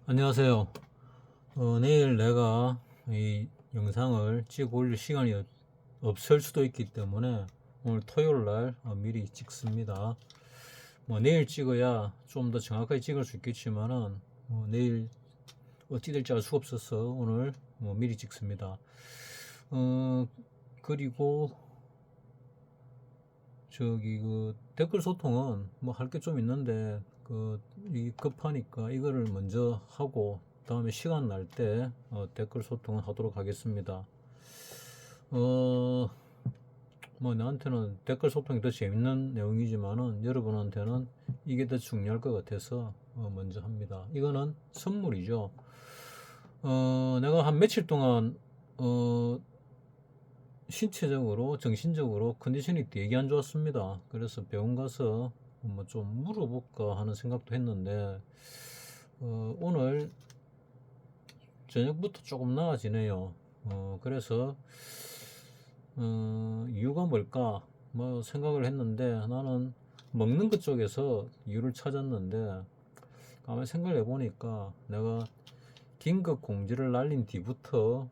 안녕하세요. 내일 내가 이 영상을 찍어 올릴 시간이 없을 수도 있기 때문에 오늘 토요일 날 미리 찍습니다. 뭐 내일 찍어야 좀 더 정확하게 찍을 수 있겠지만은 내일 어찌 될지 알 수가 없어서 오늘 미리 찍습니다. 그리고 저기 그 댓글 소통은 뭐 할 게 좀 있는데 이 급하니까 이거를 먼저 하고 다음에 시간 날 때 댓글 소통을 하도록 하겠습니다. 뭐 나한테는 댓글 소통이 더 재밌는 내용이지만은 여러분한테는 이게 더 중요할 것 같아서 먼저 합니다. 이거는 선물이죠. 내가 한 며칠 동안 신체적으로 정신적으로 컨디션이 되게 안 좋았습니다. 그래서 병원 가서 뭐 좀 물어볼까 하는 생각도 했는데 오늘 저녁부터 조금 나아지네요. 그래서 이유가 뭘까 뭐 생각을 했는데 나는 먹는 것 쪽에서 이유를 찾았는데 가만히 생각을 해보니까 내가 긴급 공지를 날린 뒤부터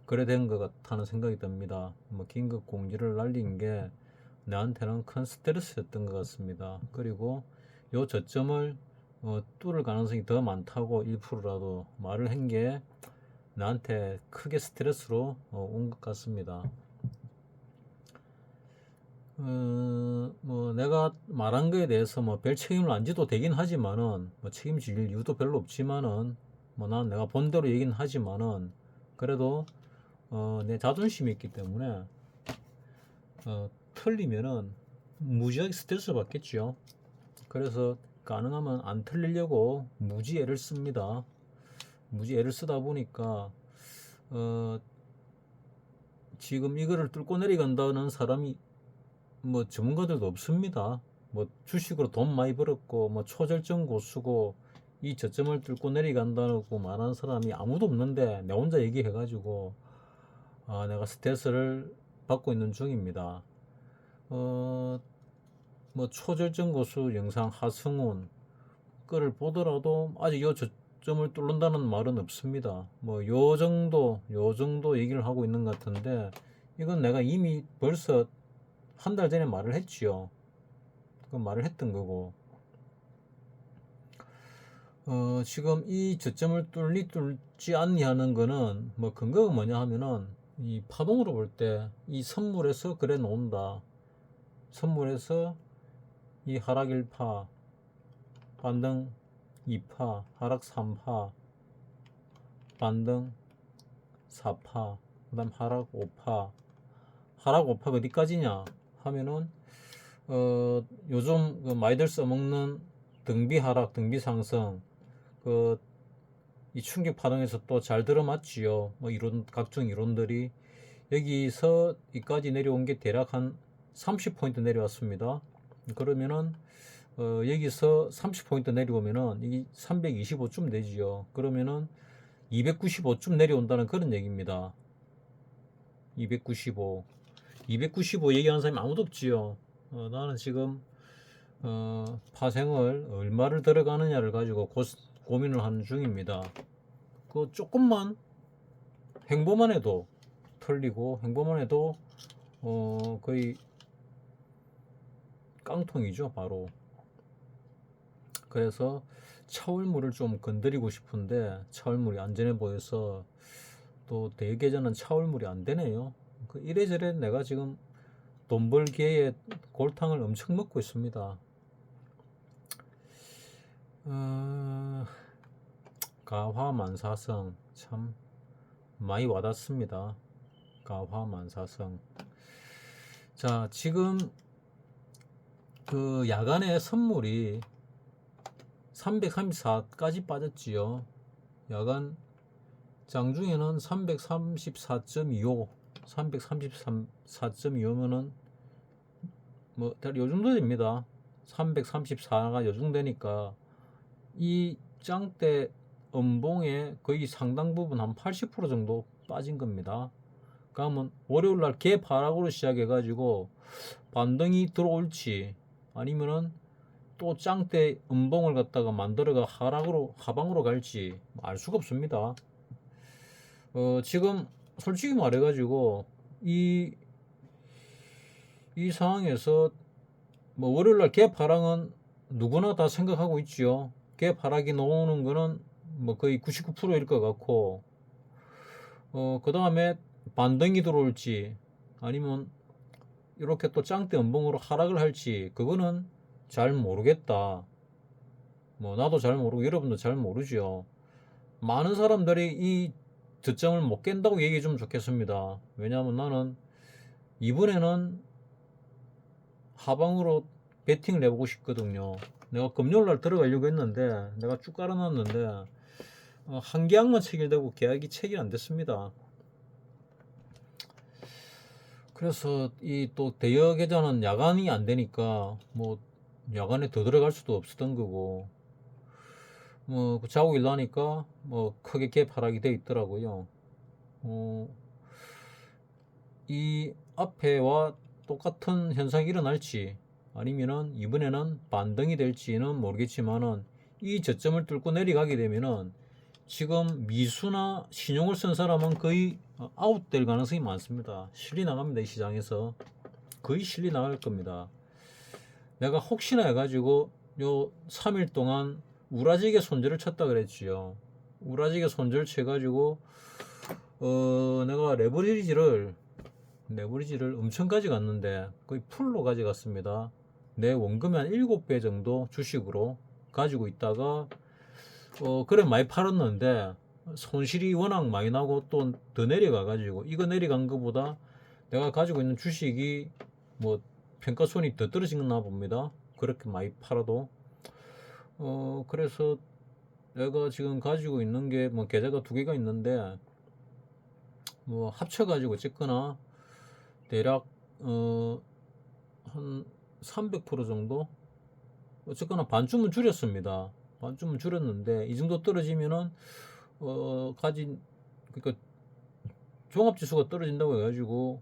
그래 된 것 같다는 생각이 듭니다. 뭐 긴급 공지를 날린 게 나한테는 큰 스트레스였던 것 같습니다. 그리고 요 저점을 뚫을 가능성이 더 많다고 1%라도 말을 한 게 나한테 크게 스트레스로 온 것 같습니다. 뭐 내가 말한 거에 대해서 뭐 별 책임을 안 지도 되긴 하지만은 뭐 책임질 이유도 별로 없지만은 뭐 난 내가 본 대로 얘기는 하지만은 그래도 내 자존심이 있기 때문에 틀리면은 무지하게 스트레스 받겠죠. 그래서 가능하면 안 틀리려고 무지 애를 씁니다. 무지 애를 쓰다 보니까 지금 이거를 뚫고 내려간다는 사람이 뭐 전문가들도 없습니다. 뭐 주식으로 돈 많이 벌었고 뭐 초절정 고수고 이 저점을 뚫고 내려간다고 말하는 사람이 아무도 없는데 내 혼자 얘기해가지고 내가 스트레스를 받고 있는 중입니다. 뭐 초절정 고수 영상 하승훈 거를 보더라도 아직 요 저점을 뚫는다는 말은 없습니다. 뭐 요 정도 얘기를 하고 있는 것 같은데 이건 내가 이미 벌써 한 달 전에 말을 했지요. 그 말을 했던 거고 지금 이 저점을 뚫지 않니 하는 거는 뭐 근거가 뭐냐 하면은 이 파동으로 볼 때 이 선물에서 그래 놓는다. 선물에서 이 하락 1파, 반등 2파, 하락 3파, 반등 4파, 그 다음 하락 5파. 하락 5파가 어디까지냐 하면은 요즘 그 많이들 써먹는 등비 하락, 등비 상승 이 충격 파동에서 또 잘 들어맞지요. 뭐 이론, 각종 이론들이 여기서 이까지 내려온 게 대략 한 30포인트 내려왔습니다. 그러면은 여기서 30포인트 내려오면은 이 325쯤 되지요. 그러면은 295쯤 내려온다는 그런 얘기입니다. 295 얘기하는 사람이 아무도 없지요. 나는 지금 파생을 얼마를 들어가느냐를 가지고 고민을 하는 중입니다. 그 조금만 행보만 해도 털리고 행보만 해도 거의 깡통이죠 바로. 그래서 차올물을 좀 건드리고 싶은데 차올물이 안전해 보여서 또 대개저는 차올물이 안 되네요. 이래저래 내가 지금 돈 벌기에 골탕을 엄청 먹고 있습니다. 가화만사성 참 많이 와닿습니다. 가화만사성. 자, 지금 그 야간에 선물이 334까지 빠졌지요. 야간 장중에는 334.25, 334.25면은 뭐 요 정도 됩니다. 334가 요 정도 되니까 이 짱대 음봉의 거의 상당 부분 한 80% 정도 빠진 겁니다. 그러면 월요일날 개파락으로 시작해가지고 반등이 들어올지 아니면은 또 짱대 음봉을 갖다가 만들어가 하방으로 갈지 알 수가 없습니다. 지금 솔직히 말해가지고 이 상황에서 뭐 월요일날 갭하락은 누구나 다 생각하고 있지요. 갭하락이 나오는 거는 뭐 거의 99%일 것 같고, 그 다음에 반등이 들어올지 아니면 이렇게 또 짱대 음봉으로 하락을 할지 그거는 잘 모르겠다. 뭐 나도 잘 모르고 여러분도 잘 모르죠. 많은 사람들이 이 저점을 못 깬다고 얘기해 주면 좋겠습니다. 왜냐하면 나는 이번에는 하방으로 베팅을 해보고 싶거든요. 내가 금요일날 들어가려고 했는데 내가 쭉 깔아놨는데 한 계약만 체결되고 계약이 체결 안 됐습니다. 그래서 이 또 대여 계좌는 야간이 안 되니까 뭐 야간에 더 들어갈 수도 없었던 거고, 뭐 자고 일어나니까 뭐 크게 갭 하락이 돼 있더라고요. 이 앞에와 똑같은 현상이 일어날지 아니면은 이번에는 반등이 될지는 모르겠지만은 이 저점을 뚫고 내려가게 되면은 지금 미수나 신용을 쓴 사람은 거의 아웃될 가능성이 많습니다. 실리 나갑니다. 이 시장에서 거의 실리 나갈 겁니다. 내가 혹시나 해가지고 요 3일 동안 우라지게 손절을 쳤다 그랬지요. 우라지게 손절 쳐가지고 내가 레버리지를 엄청 가져갔는데 거의 풀로 가져갔습니다. 내 원금이 한 7배 정도 주식으로 가지고 있다가 그래 많이 팔았는데 손실이 워낙 많이 나고 또 더 내려가 가지고 이거 내려간 것보다 내가 가지고 있는 주식이 뭐 평가손이 더 떨어지나 봅니다. 그렇게 많이 팔아도. 그래서 내가 지금 가지고 있는 게 뭐 계좌가 2개가 있는데 뭐 합쳐 가지고 찍거나 대략 한 300% 정도 어쨌거나 반쯤은 줄였습니다. 반쯤은 줄였는데 이 정도 떨어지면은 가진 그러니까 종합지수가 떨어진다고 해가지고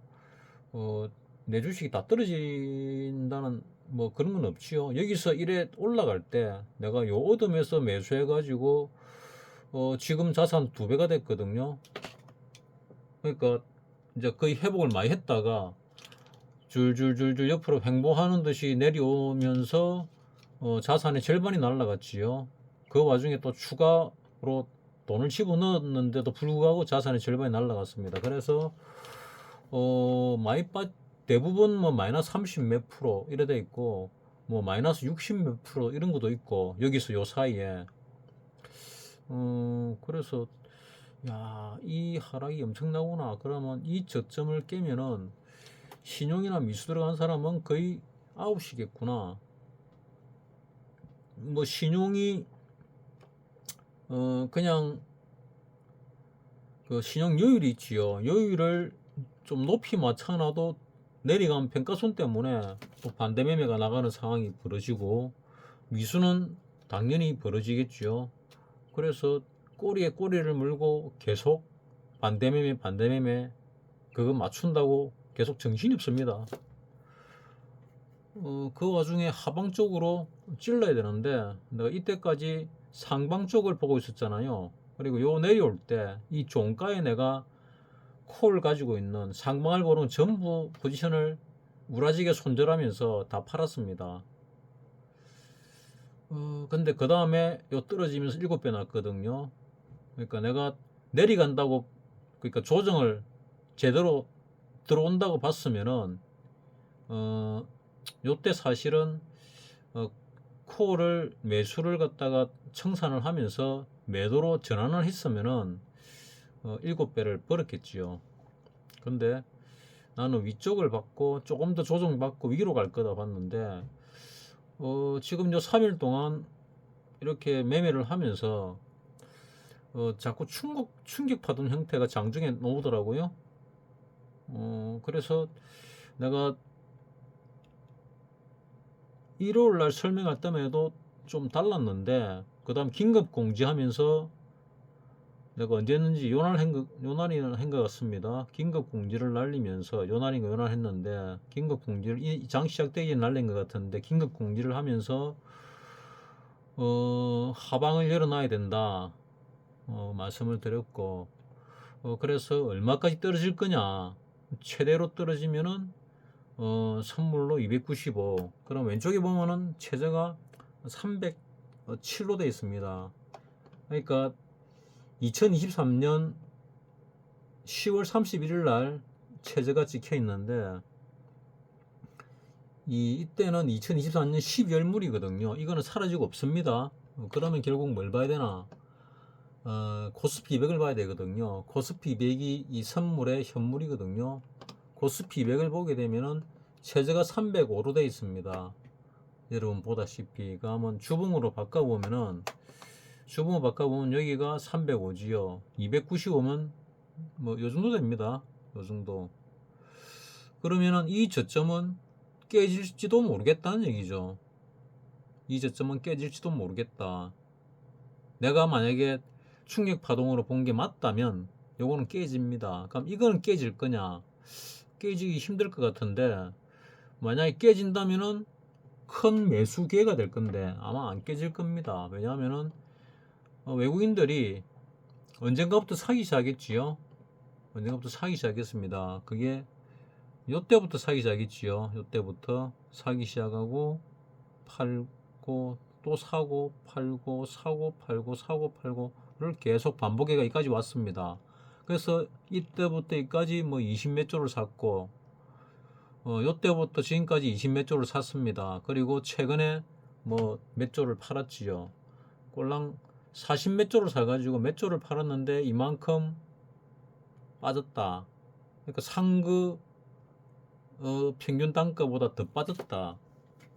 내 주식이 다 떨어진다는 뭐 그런 건 없지요. 여기서 이래 올라갈 때 내가 요 어둠에서 매수해가지고 지금 자산 2배가 됐거든요. 그러니까 이제 거의 회복을 많이 했다가 줄줄줄줄 옆으로 횡보하는 듯이 내려오면서 자산의 절반이 날라갔지요. 그 와중에 또 추가로 돈을 집어넣었는데도 불구하고 자산의 절반이 날라갔습니다. 그래서 많이 대부분 뭐 마이너스 30 몇 프로 이래 돼 있고 뭐 마이너스 60 몇 프로 이런 것도 있고 여기서 요 사이에 그래서 야, 이 하락이 엄청나구나. 그러면 이 저점을 깨면은 신용이나 미수 들어간 사람은 거의 아웃이겠구나. 뭐 신용이 그냥 그 신용 요율이 있지요. 요율을 좀 높이 맞춰놔도 내려간 평가손 때문에 또 반대 매매가 나가는 상황이 벌어지고 미수는 당연히 벌어지겠죠. 그래서 꼬리에 꼬리를 물고 계속 반대 매매 그거 맞춘다고 계속 정신이 없습니다. 그 와중에 하방 쪽으로 찔러야 되는데 내가 이때까지 상방 쪽을 보고 있었잖아요. 그리고 요 내려올 때 이 종가에 내가 콜 가지고 있는 상방을 보는 전부 포지션을 우라지게 손절하면서 다 팔았습니다. 근데 그 다음에 요 떨어지면서 7배 났거든요. 그러니까 내가 내려간다고 그러니까 조정을 제대로 들어온다고 봤으면은 요때 사실은 콜을 매수를 갖다가 청산을 하면서 매도로 전환을 했으면은 7배를 벌었겠지요. 근데 나는 위쪽을 받고 조금 더 조정받고 위로 갈 거다 봤는데 지금 요 3일 동안 이렇게 매매를 하면서 자꾸 충격파동 형태가 장중에 나오더라고요. 그래서 내가 1월 날 설명할 때에도 좀 달랐는데 그 다음 긴급 공지하면서 내가 언제 했는지 요날이나 한 것 같습니다. 긴급 공지를 날리면서 요날인가 요날 했는데 긴급 공지를 이 장 시작되기 전에 날린 것 같은데 긴급 공지를 하면서 하방을 열어놔야 된다 말씀을 드렸고, 그래서 얼마까지 떨어질 거냐, 최대로 떨어지면은 선물로 295, 그럼 왼쪽에 보면은 최저가 307로 되어 있습니다. 그러니까 2023년 10월 31일 날 최저가 찍혀 있는데, 이때는 2024년 12월 물이거든요. 이거는 사라지고 없습니다. 그러면 결국 뭘 봐야 되나? 코스피 200을 봐야 되거든요. 코스피 200이 이 선물의 현물이거든요. 코스피 200을 보게 되면은 최저가 305로 되어 있습니다. 여러분 보다시피. 그러면 주봉으로 바꿔보면은, 여기가 305지요. 295면 뭐 요 정도 됩니다. 요 정도. 그러면은 이 저점은 깨질지도 모르겠다는 얘기죠. 이 저점은 깨질지도 모르겠다. 내가 만약에 충격 파동으로 본 게 맞다면 요거는 깨집니다. 그럼 이거는 깨질 거냐? 깨지기 힘들 것 같은데, 만약에 깨진다면은 큰 매수 기회가 될 건데 아마 안 깨질 겁니다. 왜냐하면은 외국인들이 언젠가부터 사기 시작했지요. 언젠가부터 사기 시작했습니다. 그게 요때부터 사기 시작했지요. 요때부터 사기 시작하고 팔고 또 사고 팔고 사고 팔고 사고 팔고를 계속 반복해가 여기까지 왔습니다. 그래서 이때부터 여기까지 뭐 20몇 조를 샀고, 요때부터 지금까지 20몇 조를 샀습니다. 그리고 최근에 뭐 몇 조를 팔았지요. 꼴랑 40몇 조를 사가지고 몇 조를 팔았는데 이만큼 빠졌다. 그러니까 상그 평균 단가보다 더 빠졌다.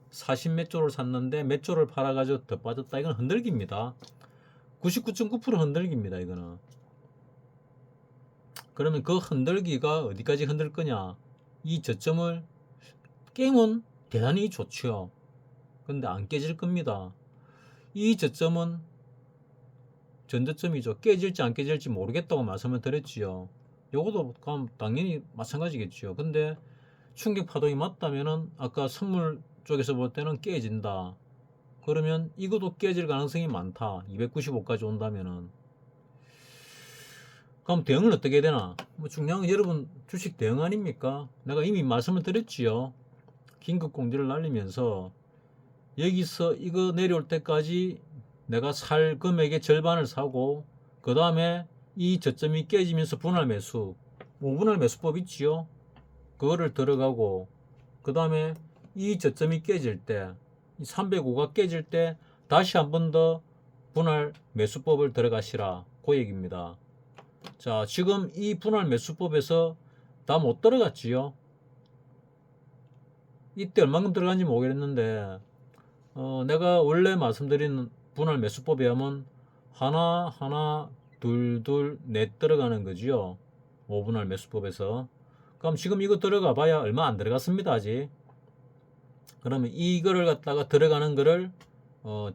40몇 조를 샀는데 몇 조를 팔아가지고 더 빠졌다. 이건 흔들기입니다. 99.9% 흔들기입니다. 이거는. 그러면 그 흔들기가 어디까지 흔들 거냐? 이 저점을 깨면 대단히 좋죠. 근데 안 깨질 겁니다. 이 저점은 전저점이죠. 깨질지 안 깨질지 모르겠다고 말씀을 드렸지요. 요것도 그럼 당연히 마찬가지겠죠. 근데 충격 파동이 맞다면은 아까 선물 쪽에서 볼 때는 깨진다. 그러면 이것도 깨질 가능성이 많다. 295까지 온다면은. 그럼 대응을 어떻게 해야 되나? 뭐 중요한 건 여러분 주식 대응 아닙니까? 내가 이미 말씀을 드렸지요. 긴급 공지를 날리면서 여기서 이거 내려올 때까지 내가 살 금액의 절반을 사고, 그 다음에 이 저점이 깨지면서 분할 매수, 5분할 매수법 있지요. 그거를 들어가고, 그 다음에 이 저점이 깨질 때, 305가 깨질 때 다시 한 번 더 분할 매수법을 들어가시라, 그 얘기입니다. 자, 지금 이 분할 매수법에서 다 못 들어갔지요. 이때 얼마큼 들어간지 모르겠는데, 내가 원래 말씀드린 분할 매수법에 하면 하나 둘 넷 들어가는 거지요. 5분할 매수법에서. 그럼 지금 이거 들어가 봐야 얼마 안 들어갔습니다. 아직. 그러면 이거를 갖다가 들어가는 거를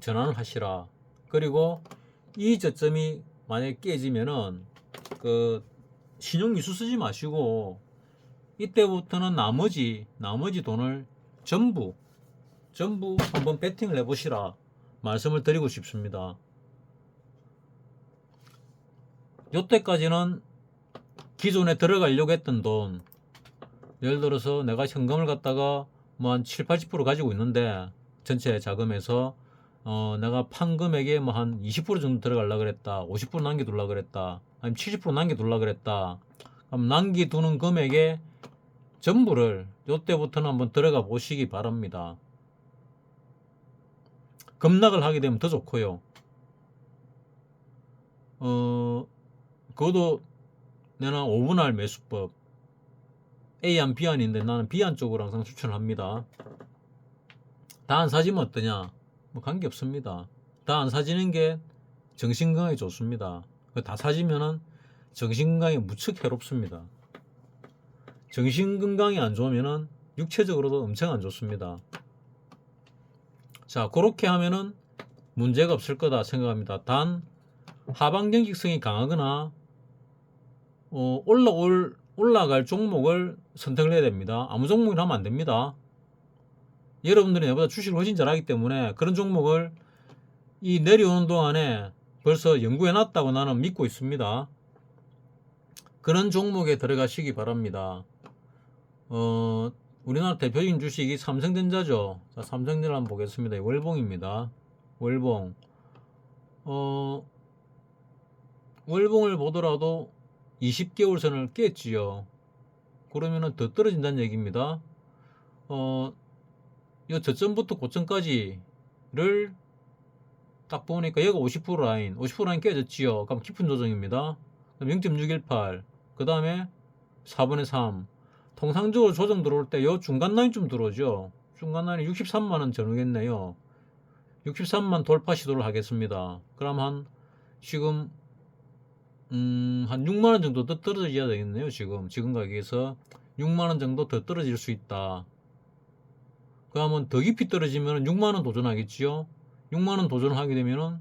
전환을 하시라. 그리고 이 저점이 만약에 깨지면은 그 신용미수 쓰지 마시고 이때부터는 나머지 돈을 전부 한번 베팅을 해보시라 말씀을 드리고 싶습니다. 요때까지는 기존에 들어가려고 했던 돈, 예를 들어서 내가 현금을 갖다가 뭐 한 7, 80% 가지고 있는데 전체 자금에서 내가 판 금액에 뭐 한 20% 정도 들어가려고 그랬다, 50% 남겨두려고 그랬다, 아니면 70% 남겨두려고 그랬다. 그럼 남겨두는 금액의 전부를 요때부터는 한번 들어가 보시기 바랍니다. 급락을 하게 되면 더 좋고요. 그것도 내가 5분할 매수법 A안 B안인데 나는 B안 쪽으로 항상 추천을 합니다. 다 안 사지면 어떠냐? 뭐 관계없습니다. 다 안 사지는 게 정신건강에 좋습니다. 다 사지면은 정신건강에 무척 해롭습니다. 정신건강이 안 좋으면은 육체적으로도 엄청 안 좋습니다. 자, 그렇게 하면은 문제가 없을 거다 생각합니다. 단 하방 경직성이 강하거나 올라갈 종목을 선택을 해야 됩니다. 아무 종목이나 하면 안 됩니다. 여러분들이 내보다 주식을 훨씬 잘하기 때문에 그런 종목을 이 내려오는 동안에 벌써 연구해 놨다고 나는 믿고 있습니다. 그런 종목에 들어가시기 바랍니다. 우리나라 대표적인 주식이 삼성전자죠. 자, 삼성전자 한번 보겠습니다. 월봉입니다. 월봉. 월봉을 보더라도 20개월 선을 깼지요. 그러면은 더 떨어진다는 얘기입니다. 이 저점부터 고점까지를 딱 보니까 여기가 50% 라인, 50% 라인 깨졌지요. 그럼 깊은 조정입니다. 0.618. 그 다음에 4분의 3. 통상적으로 조정 들어올 때 요 중간 라인쯤 들어오죠. 중간 라인이 63만원 전후겠네요. 63만 돌파 시도를 하겠습니다. 그럼 지금 한 6만원 정도 더 떨어져야 되겠네요. 지금 가격에서 6만원 정도 더 떨어질 수 있다. 그러면 더 깊이 떨어지면 6만원 도전하겠지요. 6만원 도전하게 되면은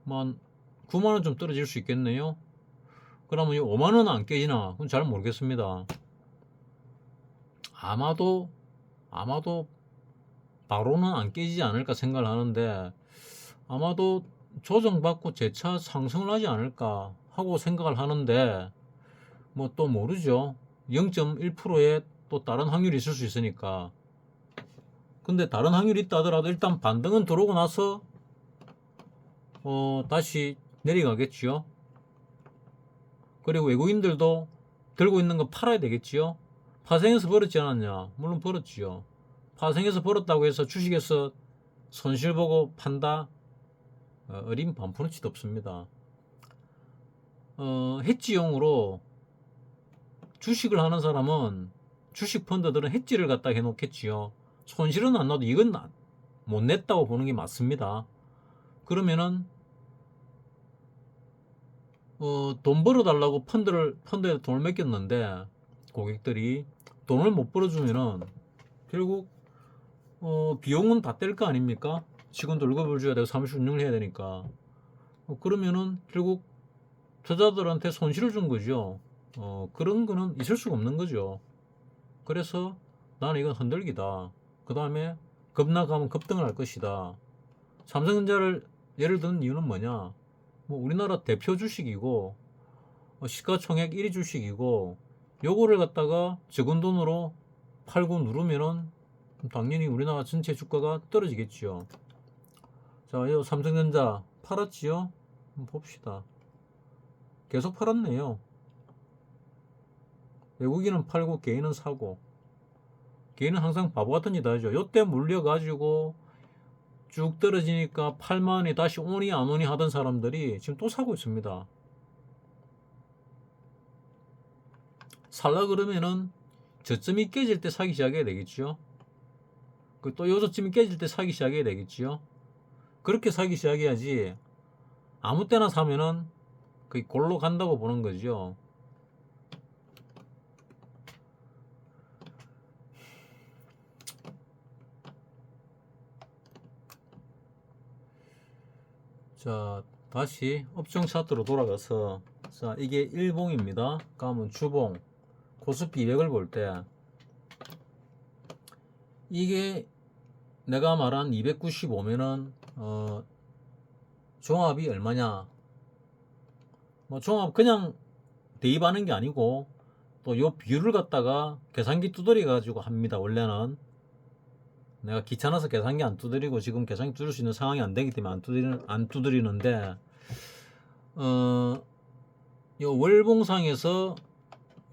한 9만원 좀 떨어질 수 있겠네요. 그러면 5만원 안 깨지나? 그건 잘 모르겠습니다. 아마도 바로는 안 깨지지 않을까 생각을 하는데, 아마도 조정받고 재차 상승을 하지 않을까 하고 생각을 하는데, 뭐 또 모르죠. 0.1%에 또 다른 확률이 있을 수 있으니까. 근데 다른 확률이 있다 하더라도 일단 반등은 들어오고 나서 다시 내려가겠지요. 그리고 외국인들도 들고 있는 거 팔아야 되겠지요. 파생해서 벌었지 않았냐? 물론 벌었지요. 파생해서 벌었다고 해서 주식에서 손실 보고 판다? 어린 반푼어치도 없습니다. 해지용으로 주식을 하는 사람은 주식 펀드들은 해지를 갖다 해놓겠지요. 손실은 안 나도 이건 못 냈다고 보는 게 맞습니다. 그러면은 돈 벌어달라고 펀드에 돈을 맡겼는데 고객들이 돈을 못 벌어주면은 결국 비용은 다 뗄 거 아닙니까? 직원들 월급을 줘야 되고 사무실 운영을 해야 되니까 그러면은 결국 투자자들한테 손실을 준 거죠. 그런 거는 있을 수가 없는 거죠. 그래서 나는 이건 흔들기다. 그 다음에 급락하면 급등을 할 것이다. 삼성전자를 예를 든 이유는 뭐냐? 뭐 우리나라 대표 주식이고 시가총액 1위 주식이고 요거를 갖다가 적은 돈으로 팔고 누르면은 당연히 우리나라 전체 주가가 떨어지겠지요. 자, 이 삼성전자 팔았지요? 한번 봅시다. 계속 팔았네요. 외국인은 팔고 개인은 사고. 개인은 항상 바보 같은 짓 하죠. 요때 물려가지고 쭉 떨어지니까 8만원이 다시 오니 안 오니 하던 사람들이 지금 또 사고 있습니다. 살라 그러면은 저점이 깨질 때 사기 시작해야 되겠죠. 또 요 저점이 깨질 때 사기 시작해야 되겠죠. 그렇게 사기 시작해야지 아무 때나 사면은 거의 골로 간다고 보는 거죠. 자, 다시 업종 차트로 돌아가서, 자, 이게 일봉입니다. 그러면 주봉, 코스피 200을 볼 때, 이게 내가 말한 295면은, 종합이 얼마냐? 뭐, 종합 그냥 대입하는 게 아니고, 또 요 비율을 갖다가 계산기 두드려 가지고 합니다. 원래는. 내가 귀찮아서 계산기 안 두드리고 지금 계산기 두드릴 수 있는 상황이 안 되기 때문에 안 두드리는데, 요 월봉상에서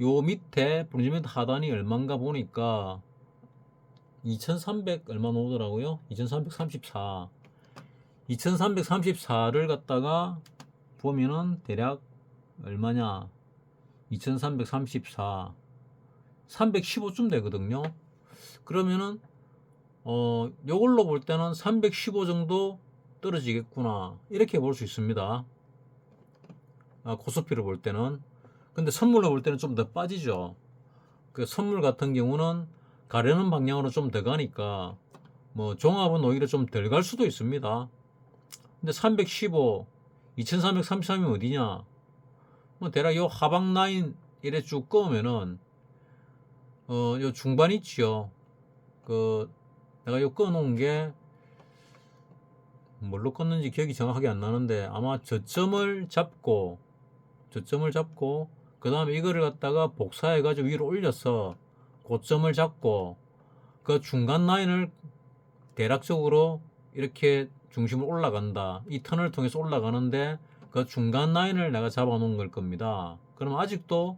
요 밑에 브리지멘트 하단이 얼마인가 보니까 2300 얼마 나오더라고요. 2334. 2334를 갖다가 보면은 대략 얼마냐? 2334. 315쯤 되거든요. 그러면은 요걸로 볼 때는 315 정도 떨어지겠구나. 이렇게 볼 수 있습니다. 코스피를 볼 때는. 근데 선물로 볼 때는 좀 더 빠지죠. 그 선물 같은 경우는 가려는 방향으로 좀 더 가니까 뭐 종합은 오히려 좀 덜 갈 수도 있습니다. 근데 315, 2333이면 어디냐? 뭐 대략 요 하방 라인 이래 쭉 꺼면은 요 중반 있지요. 그 내가 요 꺼놓은 게 뭘로 껐는지 기억이 정확하게 안 나는데 아마 저점을 잡고 그 다음에 이거를 갖다가 복사해 가지고 위로 올려서 고점을 잡고 그 중간 라인을 대략적으로 이렇게 중심으로 올라간다. 이 턴을 통해서 올라가는데 그 중간 라인을 내가 잡아 놓은 걸 겁니다. 그럼 아직도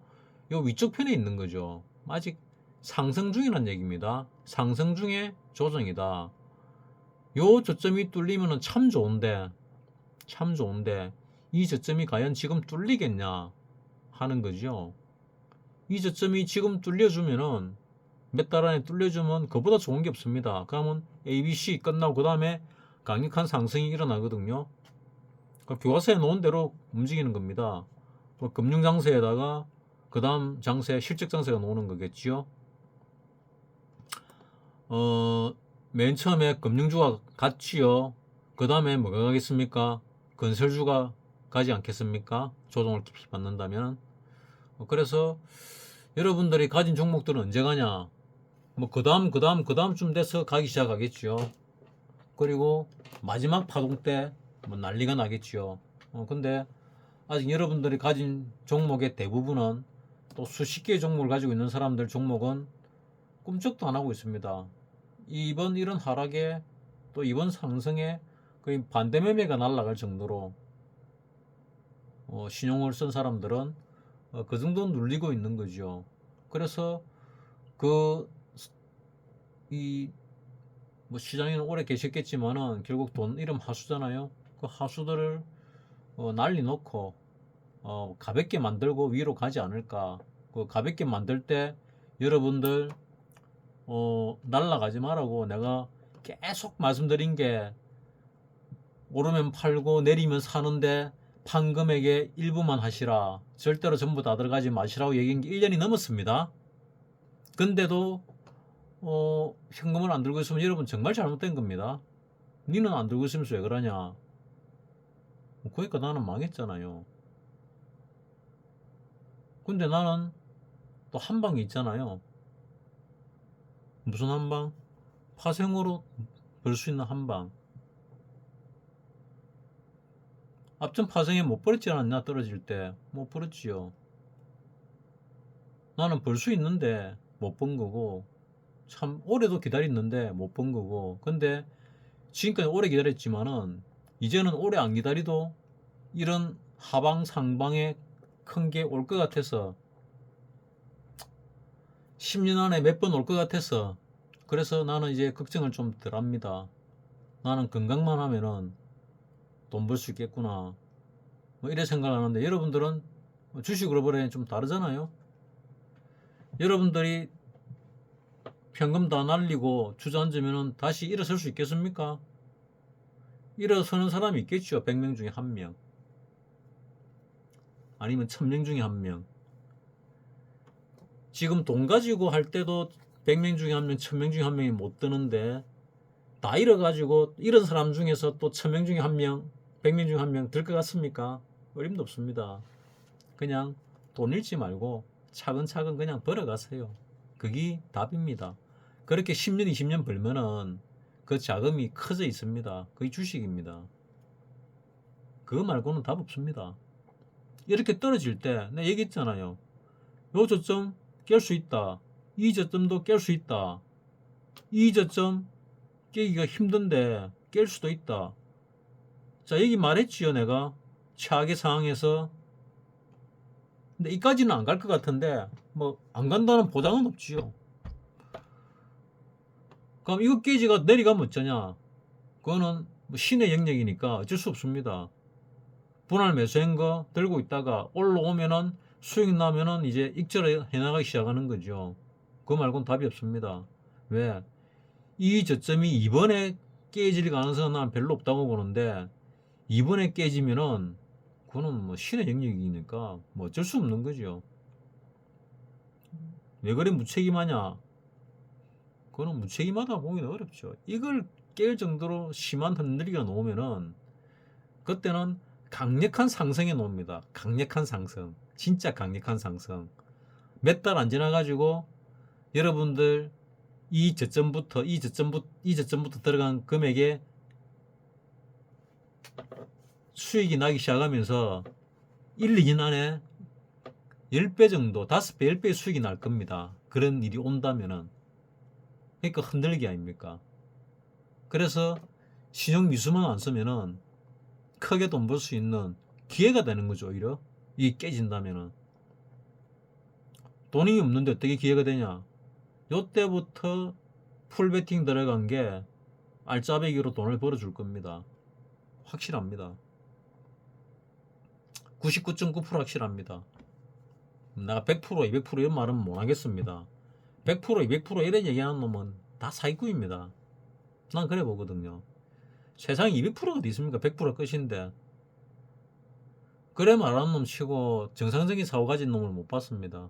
요 위쪽 편에 있는 거죠. 아직 상승 중이란 얘기입니다. 상승 중에 조정이다. 요 저점이 뚫리면은 참 좋은데 이 저점이 과연 지금 뚫리겠냐 하는 거죠. 이 저점이 지금 뚫려주면은 몇 달 안에 뚫려주면 그보다 좋은 게 없습니다. 그러면 ABC 끝나고 그 다음에 강력한 상승이 일어나거든요. 그러니까 교과서에 놓은 대로 움직이는 겁니다. 뭐 금융 장세에다가 그 다음 장세 실적 장세가 나오는 거겠지요. 맨 처음에 금융주가 갔지요. 그 다음에 뭐가 가겠습니까? 건설주가 가지 않겠습니까? 조정을 깊이 받는다면. 그래서 여러분들이 가진 종목들은 언제 가냐? 뭐 그 다음쯤 돼서 가기 시작하겠지요. 그리고 마지막 파동 때 뭐 난리가 나겠지요. 근데 아직 여러분들이 가진 종목의 대부분은 또 수십 개의 종목을 가지고 있는 사람들 종목은 꿈쩍도 안 하고 있습니다. 이번 이런 하락에 또 이번 상승에 거의 반대 매매가 날아갈 정도로 신용을 쓴 사람들은 그 정도 눌리고 있는 거죠. 그래서 뭐 시장에는 오래 계셨겠지만은 결국 돈 이름 하수잖아요. 그 하수들을 난리 놓고 가볍게 만들고 위로 가지 않을까. 그 가볍게 만들 때 여러분들 날라가지 말라고 내가 계속 말씀드린 게 오르면 팔고 내리면 사는데 판 금액의 일부만 하시라. 절대로 전부 다 들어가지 마시라고 얘기한 게 1년이 넘었습니다. 근데도 현금을 안 들고 있으면 여러분 정말 잘못된 겁니다. 니는 안 들고 있으면서 왜 그러냐. 그러니까 나는 망했잖아요. 근데 나는 또 한방이 있잖아요. 무슨 한방? 파생으로 벌 수 있는 한방. 앞전 파생에 못 벌었지 않았냐? 떨어질 때 못 벌었지요. 나는 벌 수 있는데 못 번 거고 참 오래도 기다렸는데 못 본 거고. 근데 지금까지 오래 기다렸지만은 이제는 오래 안 기다리도 이런 하방 상방에 큰 게 올 것 같아서 10년 안에 몇 번 올 것 같아서 그래서 나는 이제 걱정을 좀 덜 합니다. 나는 건강만 하면은 돈 벌 수 있겠구나 뭐 이래 생각하는데 여러분들은 주식으로 보면 좀 다르잖아요. 여러분들이 현금 다 날리고 주저앉으면 다시 일어설 수 있겠습니까? 일어서는 사람이 있겠죠. 100명 중에 1명 아니면 1000명 중에 1명. 지금 돈 가지고 할 때도 100명 중에 1명 1000명 중에 1명이 못 드는데 다 잃어가지고 이런 사람 중에서 또 1000명 중에 1명 100명 중에 1명 들 것 같습니까? 어림도 없습니다. 그냥 돈 잃지 말고 차근차근 그냥 벌어가세요. 그게 답입니다. 그렇게 10년 20년 벌면은 그 자금이 커져 있습니다. 그게 주식입니다. 그거 말고는 답 없습니다. 이렇게 떨어질 때 내가 얘기했잖아요. 요 저점 깰 수 있다. 이 저점도 깰 수 있다. 이 저점 깨기가 힘든데 깰 수도 있다. 자, 여기 말했지요, 내가. 최악의 상황에서. 근데 이까지는 안 갈 것 같은데, 뭐, 안 간다는 보장은 없지요. 그럼 이거 깨지가 내려가면 어쩌냐? 그거는 뭐 신의 영역이니까 어쩔 수 없습니다. 분할 매수한 거 들고 있다가 올라오면은 수익 나면은 이제 익절해 나가기 시작하는 거죠. 그거 말고는 답이 없습니다. 왜? 이 저점이 이번에 깨질 가능성은 난 별로 없다고 보는데 이번에 깨지면은 그거는 뭐 신의 영역이니까 뭐 어쩔 수 없는 거죠. 왜 그래 무책임하냐? 그거는 무책임하다 보기는 어렵죠. 이걸 깰 정도로 심한 흔들기가 나오면은 그때는 강력한 상승에 나옵니다. 강력한 상승. 진짜 강력한 상승. 몇 달 안 지나가지고 여러분들 이 저점부터 들어간 금액의 수익이 나기 시작하면서 1, 2년 안에 10배 정도, 5배, 10배의 수익이 날 겁니다. 그런 일이 온다면은. 그러니까 흔들기 아닙니까? 그래서 신용 미수만 안 쓰면은 크게 돈 벌 수 있는 기회가 되는 거죠, 오히려. 이게 깨진다면은. 돈이 없는데 어떻게 기회가 되냐? 요때부터 풀베팅 들어간 게 알짜배기로 돈을 벌어줄 겁니다. 확실합니다. 99.9% 확실합니다. 내가 100%, 200% 이런 말은 못 하겠습니다. 100%, 200% 이런 얘기하는 놈은 다 사기꾼입니다. 난 그래 보거든요. 세상에 200%가 어디 있습니까? 100% 끝인데. 그래 말하는 놈 치고 정상적인 사고 가진 놈을 못 봤습니다.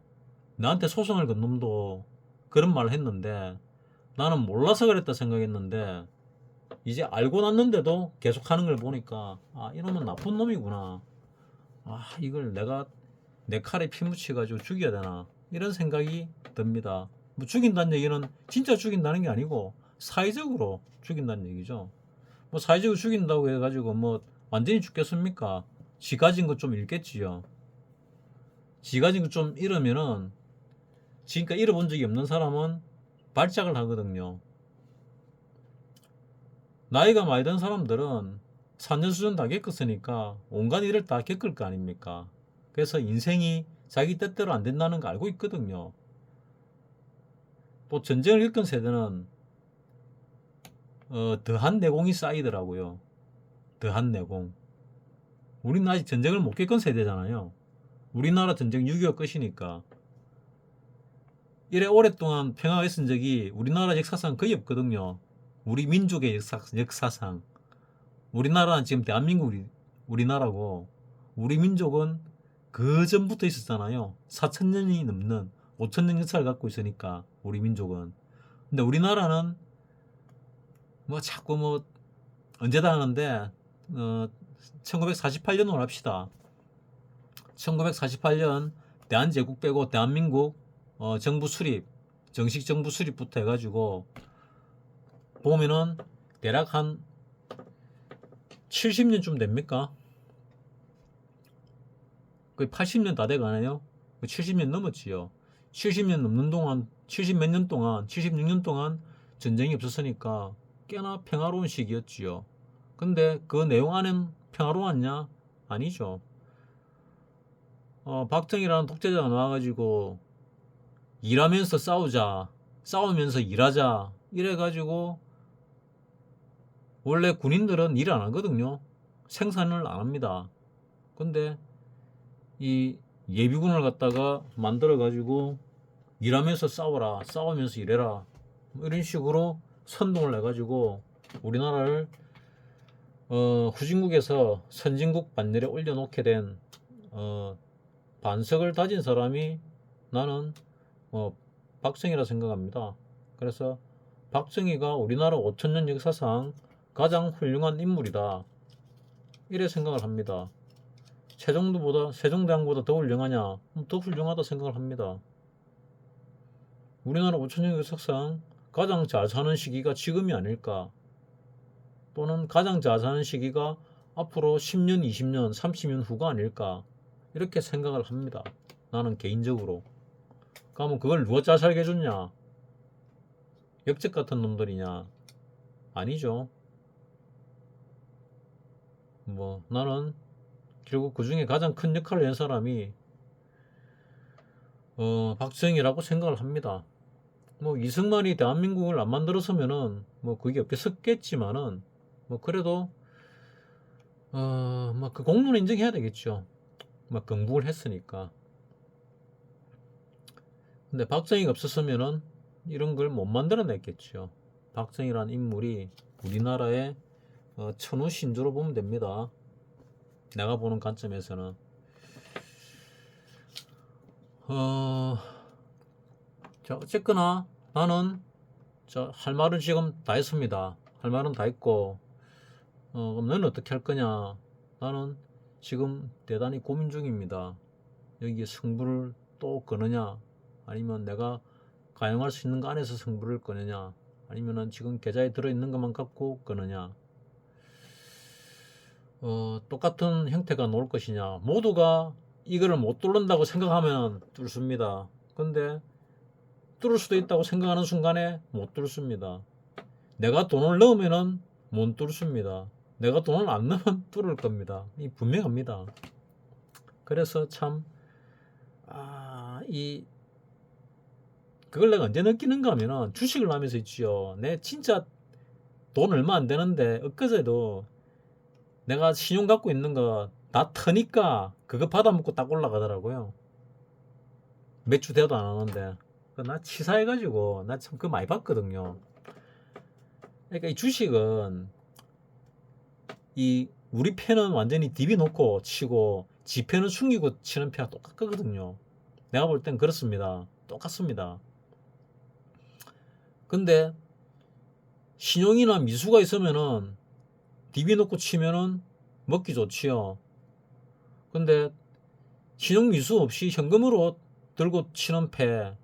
나한테 소송을 건 놈도 그런 말을 했는데 나는 몰라서 그랬다 생각했는데 이제 알고 났는데도 계속 하는 걸 보니까 아, 이놈은 나쁜 놈이구나. 아, 이걸 내가 내 칼에 피 묻혀가지고 죽여야 되나 이런 생각이 듭니다. 뭐 죽인다는 얘기는 진짜 죽인다는 게 아니고 사회적으로 죽인다는 얘기죠. 뭐 사회적으로 죽인다고 해가지고 뭐 완전히 죽겠습니까? 지 가진 것 좀 잃겠지요. 지 가진 것 좀 잃으면은 지금까지 잃어본 적이 없는 사람은 발작을 하거든요. 나이가 많이 든 사람들은 3년 수준 다 겪었으니까 온갖 일을 다 겪을 거 아닙니까? 그래서 인생이 자기 뜻대로 안 된다는 거 알고 있거든요. 또 전쟁을 겪은 세대는 더한 내공이 쌓이더라고요. 더한 내공. 우리는 아직 전쟁을 못 겪은 세대잖아요. 우리나라 전쟁 6.25 끝이니까. 이래 오랫동안 평화가 있은 적이 우리나라 역사상 거의 없거든요. 우리 민족의 역사상. 우리나라는 지금 대한민국이 우리나라고 우리 민족은 그 전부터 있었잖아요. 4,000년이 넘는 5,000년 역사를 갖고 있으니까 우리 민족은. 근데 우리나라는 뭐 자꾸 뭐 언제다 하는데 1948년으로 합시다. 1948년 대한제국 빼고 대한민국 정부 수립, 정식 정부 수립부터 해가지고 보면은 대략 한 70년쯤 됩니까? 거의 80년 다 돼가네요. 70년 넘었지요. 70년 넘는 동안, 70 몇 년 동안, 76년 동안 전쟁이 없었으니까 꽤나 평화로운 시기였지요. 근데 그 내용 안엔 평화로웠냐? 아니죠. 박정희라는 독재자가 나와가지고 일하면서 싸우자, 싸우면서 일하자 이래가지고 원래 군인들은 일 안 하거든요. 생산을 안 합니다. 근데 이 예비군을 갖다가 만들어가지고 일하면서 싸워라, 싸우면서 일해라 이런 식으로 선동을 해가지고 우리나라를 후진국에서 선진국 반열에 올려놓게 된 반석을 다진 사람이 나는 박정희라 생각합니다. 그래서 박정희가 우리나라 5천년 역사상 가장 훌륭한 인물이다 이래 생각을 합니다. 세종대왕보다 더 훌륭하냐? 더 훌륭하다 생각을 합니다. 우리나라 5천년 역사상 가장 잘 사는 시기가 지금이 아닐까? 또는 가장 잘 사는 시기가 앞으로 10년, 20년, 30년 후가 아닐까? 이렇게 생각을 합니다. 나는 개인적으로. 그러면 그걸 누가 잘 살게 해줬냐? 역적 같은 놈들이냐? 아니죠. 뭐 나는 결국 그 중에 가장 큰 역할을 한 사람이 박정희라고 생각을 합니다. 뭐 이승만이 대한민국을 안 만들었으면은 뭐 그게 없겠었겠지만은 뭐 그래도 뭐 그 공로는 인정해야 되겠죠. 뭐 건국을 했으니까. 근데 박정희가 없었으면은 이런 걸 못 만들어냈겠죠. 박정희라는 인물이 우리나라의 천우 신조로 보면 됩니다. 내가 보는 관점에서는 자, 어쨌거나 나는 할 말은 지금 다 했습니다. 할 말은 다 했고 그럼 너는 어떻게 할 거냐? 나는 지금 대단히 고민 중입니다. 여기에 승부를 또 거느냐? 아니면 내가 가용할 수 있는 거 안에서 승부를 거느냐? 아니면은 지금 계좌에 들어있는 것만 갖고 거느냐? 똑같은 형태가 나올 것이냐. 모두가 이거를 못 뚫는다고 생각하면 뚫습니다. 근데 뚫을 수도 있다고 생각하는 순간에 못 뚫습니다. 내가 돈을 넣으면은 못 뚫습니다. 내가 돈을 안 넣으면 뚫을 겁니다. 이 분명합니다. 그래서 참, 그걸 내가 언제 느끼는가 하면은 주식을 하면서 있지요. 내 진짜 돈 얼마 안 되는데 엊그제도 내가 신용 갖고 있는 거 다 터니까 그거 받아먹고 딱 올라가더라고요. 몇 주 돼도 안 하는데. 나 치사해가지고 나 참 그거 많이 봤거든요. 그러니까 이 주식은 이 우리 편은 완전히 DB 놓고 치고 지 편은 숨기고 치는 편이 똑같거든요. 내가 볼 땐 그렇습니다. 똑같습니다. 근데 신용이나 미수가 있으면은 DB 놓고 치면은 먹기 좋지요. 근데 신용 미수 없이 현금으로 들고 치는 패,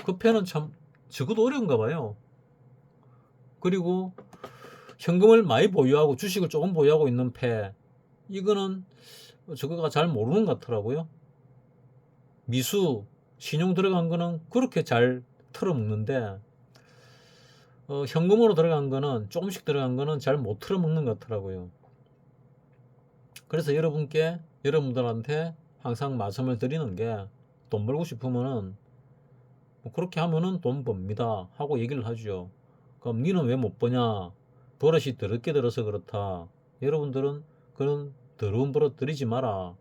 그 패는 참 적어도 어려운가 봐요. 그리고 현금을 많이 보유하고 주식을 조금 보유하고 있는 패, 이거는 저거가 잘 모르는 것 같더라고요. 미수, 신용 들어간 거는 그렇게 잘 털어먹는데 현금으로 들어간 거는 조금씩 들어간 거는 잘 못 털어먹는 것 같더라고요. 그래서 여러분들한테 항상 말씀을 드리는 게, 돈 벌고 싶으면은 뭐 그렇게 하면은 돈 법니다 하고 얘기를 하죠. 그럼 니는 왜 못 버냐? 버릇이 더럽게 들어서 그렇다. 여러분들은 그런 더러운 버릇 들이지 마라.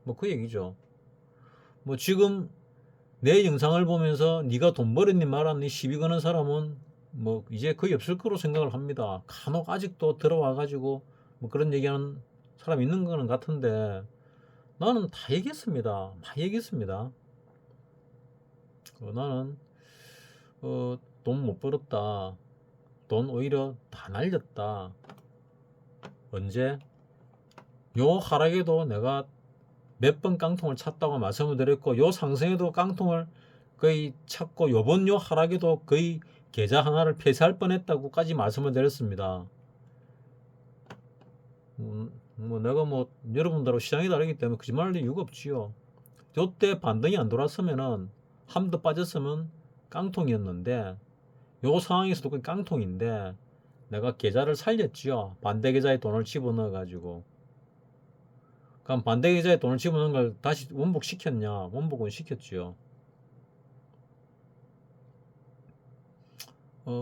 뭐 그 얘기죠. 뭐 지금 내 영상을 보면서 네가 돈 벌었니 말았니 시비 거는 사람은 뭐 이제 거의 없을 거로 생각을 합니다. 간혹 아직도 들어와 가지고 뭐 그런 얘기하는 사람 있는 거는 같은데, 나는 다 얘기했습니다. 많이 얘기했습니다. 나는 돈 못 벌었다. 돈 오히려 다 날렸다. 언제? 요 하락에도 내가 몇 번 깡통을 찼다고 말씀을 드렸고, 요 상승에도 깡통을 거의 찼고, 요번 요 하락에도 거의 계좌 하나를 폐쇄할 뻔했다고까지 말씀을 드렸습니다. 뭐 내가 뭐 여러분들하고 시장이 다르기 때문에 거짓말할 이유가 없지요. 요때 반등이 안 돌았으면은 한 번 더 빠졌으면 깡통이었는데, 요 상황에서도 거의 깡통인데 내가 계좌를 살렸지요. 반대 계좌에 돈을 집어넣어 가지고. 그럼 반대 계좌에 돈을 집어넣은 걸 다시 원복 시켰냐? 원복은 시켰지요.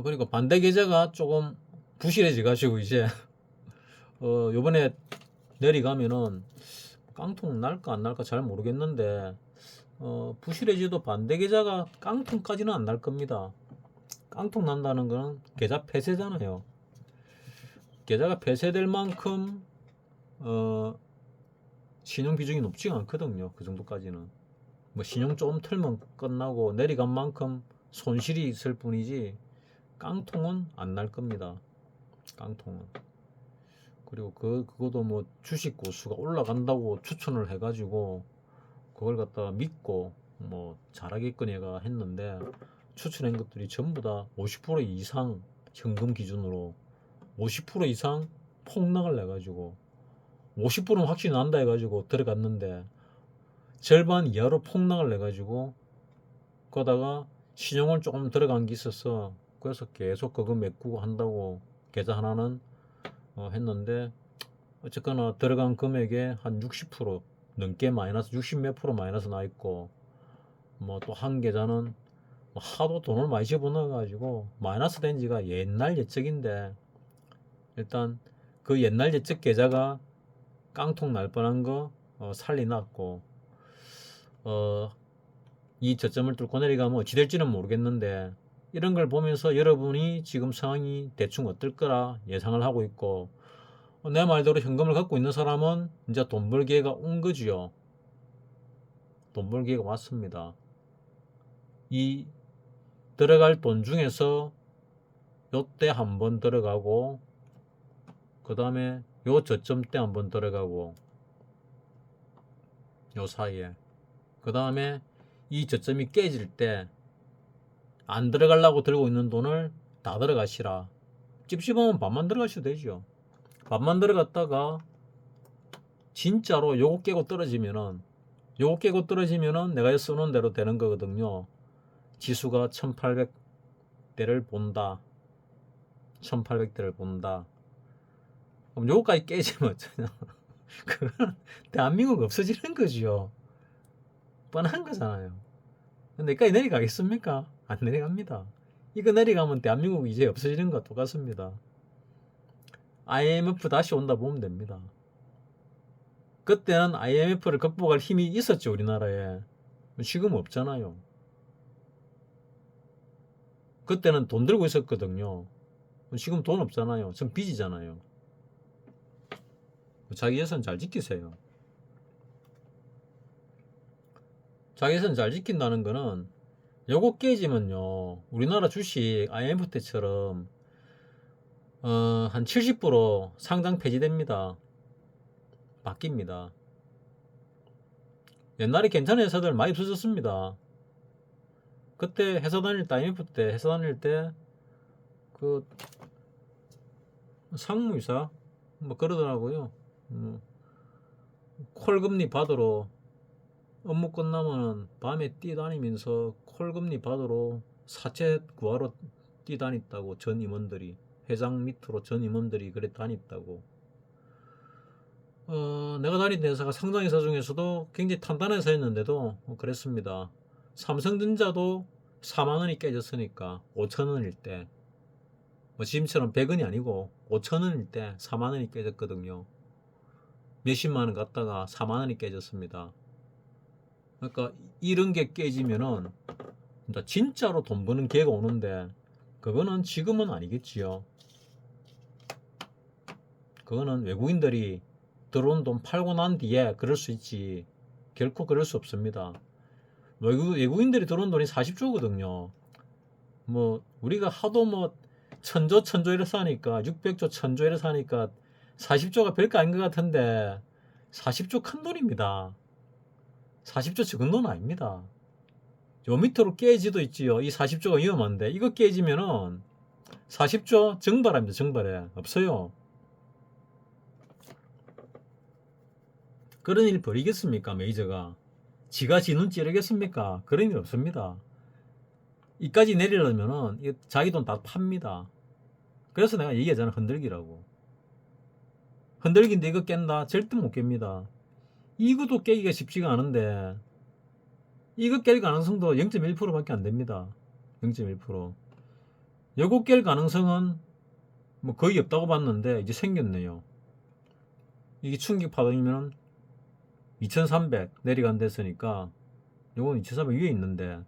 그리고 반대 계좌가 조금 부실해져 가지고 이제 요번에 내려가면은 깡통 날까 안 날까 잘 모르겠는데, 부실해져도 반대 계좌가 깡통까지는 안 날 겁니다. 깡통 난다는 거는 계좌 폐쇄잖아요. 계좌가 폐쇄될 만큼 신용 비중이 높지가 않거든요. 그 정도까지는. 뭐 신용 조금 털면 끝나고 내려간 만큼 손실이 있을 뿐이지 깡통은 안 날 겁니다. 깡통은. 그리고 그것도 뭐 주식 고수가 올라간다고 추천을 해가지고 그걸 갖다가 믿고 뭐 잘하겠거니가 했는데, 추천한 것들이 전부 다 50% 이상 현금 기준으로 50% 이상 폭락을 내가지고 50%는 확실히 난다 해가지고 들어갔는데 절반 이하로 폭락을 내가지고, 거다가 신용을 조금 들어간 게 있어서 그래서 계속 그거 메꾸고 한다고 계좌 하나는 했는데, 어쨌거나 들어간 금액의 한 60% 넘게 마이너스, 60 몇 프로 마이너스 나 있고, 뭐 또 한 계좌는 하도 돈을 많이 집어넣어 가지고 마이너스 된 지가 옛날 옛적인데, 일단 그 옛날 옛적 계좌가 깡통 날 뻔한 거 살리놨고, 이 저점을 뚫고 내려가면 어찌 될지는 모르겠는데, 이런 걸 보면서 여러분이 지금 상황이 대충 어떨 거라 예상을 하고 있고, 내 말대로 현금을 갖고 있는 사람은 이제 돈 벌 기회가 온 거지요. 돈 벌 기회가 왔습니다. 이 들어갈 돈 중에서 요때 한번 들어가고, 그 다음에 요 저점 때 한번 들어가고, 요 사이에, 그 다음에 이 저점이 깨질 때 안 들어가려고 들고 있는 돈을 다 들어가시라. 찝찝하면 반만 들어가셔도 되죠. 반만 들어갔다가 진짜로 요거 깨고 떨어지면은 내가 써놓은 대로 되는 거거든요. 지수가 1800대를 본다. 1800대를 본다. 그럼 요거까지 깨지면 어쩌냐. 그건 대한민국 없어지는 거지요. 뻔한 거잖아요. 근데 여기까지 내려가겠습니까? 안 내려갑니다. 이거 내려가면 대한민국 이제 없어지는 거 똑같습니다. IMF 다시 온다 보면 됩니다. 그때는 IMF를 극복할 힘이 있었죠, 우리나라에. 지금 없잖아요. 그때는 돈 들고 있었거든요. 지금 돈 없잖아요. 전 빚이잖아요. 자기 예산 잘 지키세요. 자기 예산 잘 지킨다는 거는 요거 깨지면요, 우리나라 주식 IMF 때처럼 한 70% 상장 폐지됩니다. 바뀝니다. 옛날에 괜찮은 회사들 많이 없어졌습니다. 그때 회사 다닐 때, IMF 때 회사 다닐 때 그 상무이사 뭐 그러더라고요. 콜금리 받으러 업무 끝나면 밤에 뛰다니면서 콜금리 받으러 사채 구하러 뛰다녔다고. 전 임원들이, 회장 밑으로 전 임원들이 그래 다녔다고. 내가 다닌 회사가 상장 회사 중에서도 굉장히 탄탄한 회사였는데도 그랬습니다. 삼성전자도 4만원이 깨졌으니까 5천원일 때, 뭐 지금처럼 100원이 아니고 5천원일 때 4만원이 깨졌거든요. 몇십만원 갔다가 4만원이 깨졌습니다. 그러니까 이런 게 깨지면은 진짜로 돈 버는 기회가 오는데, 그거는 지금은 아니겠지요. 그거는 외국인들이 들어온 돈 팔고 난 뒤에 그럴 수 있지, 결코 그럴 수 없습니다. 외국인들이 들어온 돈이 40조거든요. 뭐 우리가 하도 뭐 천조 이래 사니까, 600조 천조 이래 사니까 40조가 별거 아닌 것 같은데 40조 큰 돈입니다. 40조 적은 돈 아닙니다. 요 밑으로 깨지도 있지요. 이 40조가 위험한데 이거 깨지면은 40조 정발합니다. 정발해. 없어요. 그런 일 벌이겠습니까? 메이저가 지가 지 눈 찌르겠습니까? 그런 일 없습니다. 이까지 내리려면은 자기 돈 다 팝니다. 그래서 내가 얘기하잖아, 흔들기라고. 흔들기인데 이거 깬다? 절대 못 깹니다. 이것도 깨기가 쉽지가 않은데 이거 깰 가능성도 0.1%밖에 안 됩니다. 0.1%. 요거 깰 가능성은 뭐 거의 없다고 봤는데 이제 생겼네요. 이게 충격 파동이면 2300 내려간다 했으니까 요건 2300 위에 있는데,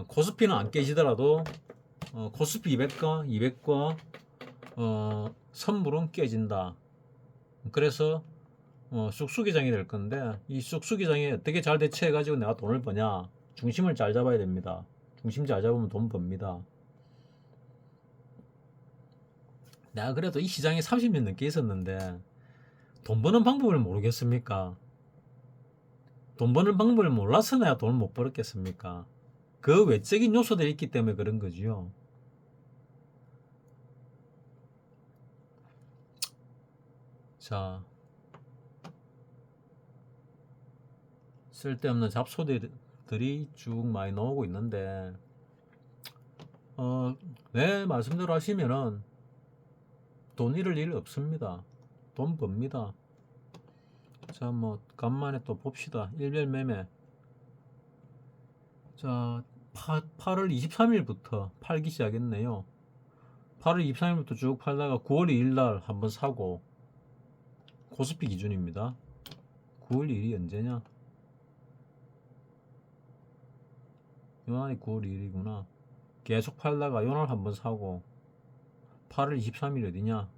코스피는 안 깨지더라도 코스피 200과 선물은 깨진다. 그래서 쑥쑥이장이 될 건데, 이 쑥쑥이장에 어떻게 잘 대처해 가지고 내가 돈을 버냐, 중심을 잘 잡아야 됩니다. 중심 잘 잡으면 돈 법니다. 내가 그래도 이 시장에 30년 넘게 있었는데 돈 버는 방법을 모르겠습니까? 돈 버는 방법을 몰라서 내가 돈을 못 벌었겠습니까? 그 외적인 요소들이 있기 때문에 그런 거지요. 자, 쓸데없는 잡소들이 쭉 많이 나오고 있는데, 내 말씀대로 하시면은 돈 잃을 일 없습니다. 돈 법니다. 자, 뭐 간만에 또 봅시다. 일별 매매. 자, 8월 23일부터 팔기 시작했네요. 8월 23일부터 쭉 팔다가 9월 2일 날 한번 사고, 코스피 기준입니다. 9월 2일이 언제냐? 요날이 9월 2일이구나. 계속 팔다가 요날 한번 사고, 8월 23일 어디냐?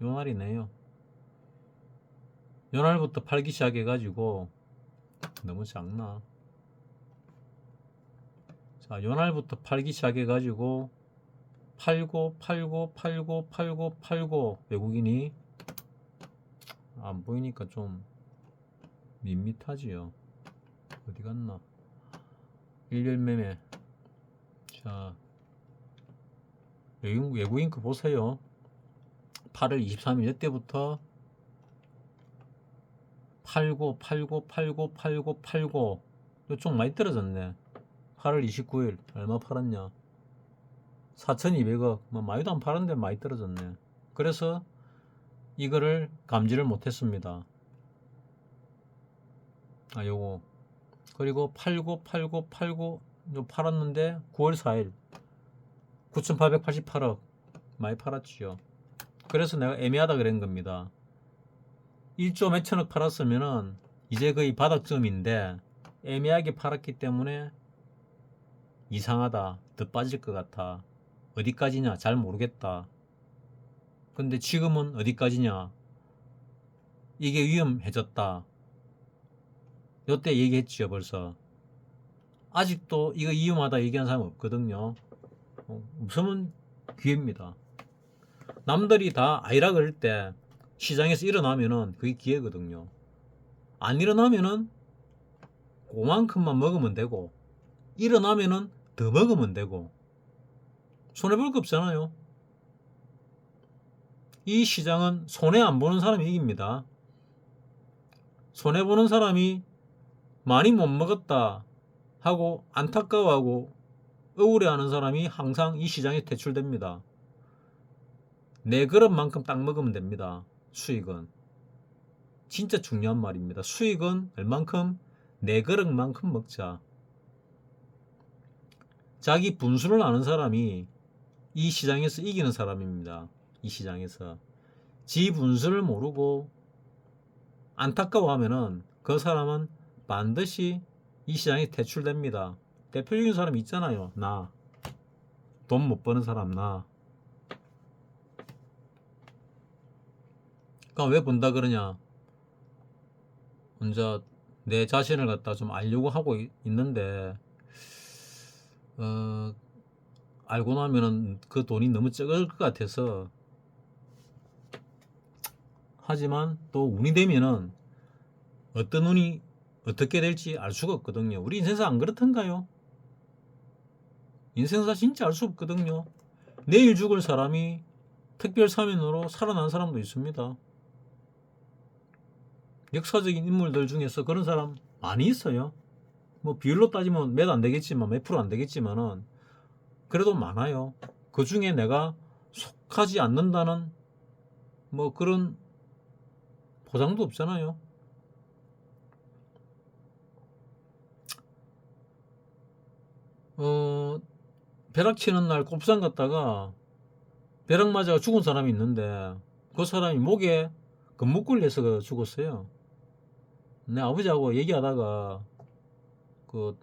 요날이네요. 요날부터 팔기 시작해가지고 너무 작나? 자, 요날부터 팔기 시작해가지고 팔고 외국인이 안 보이니까 좀 밋밋하지요. 어디 갔나? 일별 매매. 자, 외국인 거 보세요. 8월 23일 이때부터 팔고 좀 많이 떨어졌네. 8월 29일 얼마 팔았냐? 4,200억. 뭐 많이도 안 팔았는데 많이 떨어졌네. 그래서 이거를 감지를 못했습니다. 요거. 그리고 팔고 팔았는데 9월 4일 9,888억 많이 팔았지요. 그래서 내가 애매하다 그런 겁니다. 1조 몇천억 팔았으면은 이제 거의 바닥점인데 애매하게 팔았기 때문에 이상하다, 더 빠질 것 같아, 어디까지냐 잘 모르겠다. 근데 지금은 어디까지냐, 이게 위험해졌다. 요때 얘기했지요 벌써. 아직도 이거 위험하다 얘기하는 사람 없거든요. 없으면 기회입니다. 남들이 다 아니라 그럴 때 시장에서 일어나면은 그게 기회거든요. 안 일어나면은 그만큼만 먹으면 되고, 일어나면은 더 먹으면 되고, 손해볼 거 없잖아요. 이 시장은 손해 안 보는 사람이 이깁니다. 손해 보는 사람이 많이 못 먹었다 하고 안타까워하고 억울해하는 사람이 항상 이 시장에 퇴출됩니다. 내 그릇만큼 딱 먹으면 됩니다. 수익은 진짜 중요한 말입니다. 수익은 얼만큼? 내 그릇만큼 먹자. 자기 분수를 아는 사람이 이 시장에서 이기는 사람입니다. 이 시장에서 지 분수를 모르고 안타까워하면은 그 사람은 반드시 이 시장에 퇴출됩니다. 대표적인 사람이 있잖아요. 나 돈 못 버는 사람. 나 그러니까 왜 본다 그러냐, 혼자 내 자신을 갖다 좀 알려고 하고 있는데 알고 나면은 그 돈이 너무 적을 것 같아서. 하지만 또 운이 되면은 어떤 운이 어떻게 될지 알 수가 없거든요. 우리 인생사 안 그렇던가요? 인생사 진짜 알 수 없거든요. 내일 죽을 사람이 특별 사면으로 살아난 사람도 있습니다. 역사적인 인물들 중에서 그런 사람 많이 있어요. 뭐 비율로 따지면 몇 안 되겠지만, 몇 프로 안 되겠지만은 그래도 많아요. 그 중에 내가 속하지 않는다는 뭐 그런 보장도 없잖아요. 벼락 치는 날 곱산 갔다가 벼락 맞아 죽은 사람이 있는데 그 사람이 목에 금목걸이 해서 죽었어요. 내 아버지하고 얘기하다가 그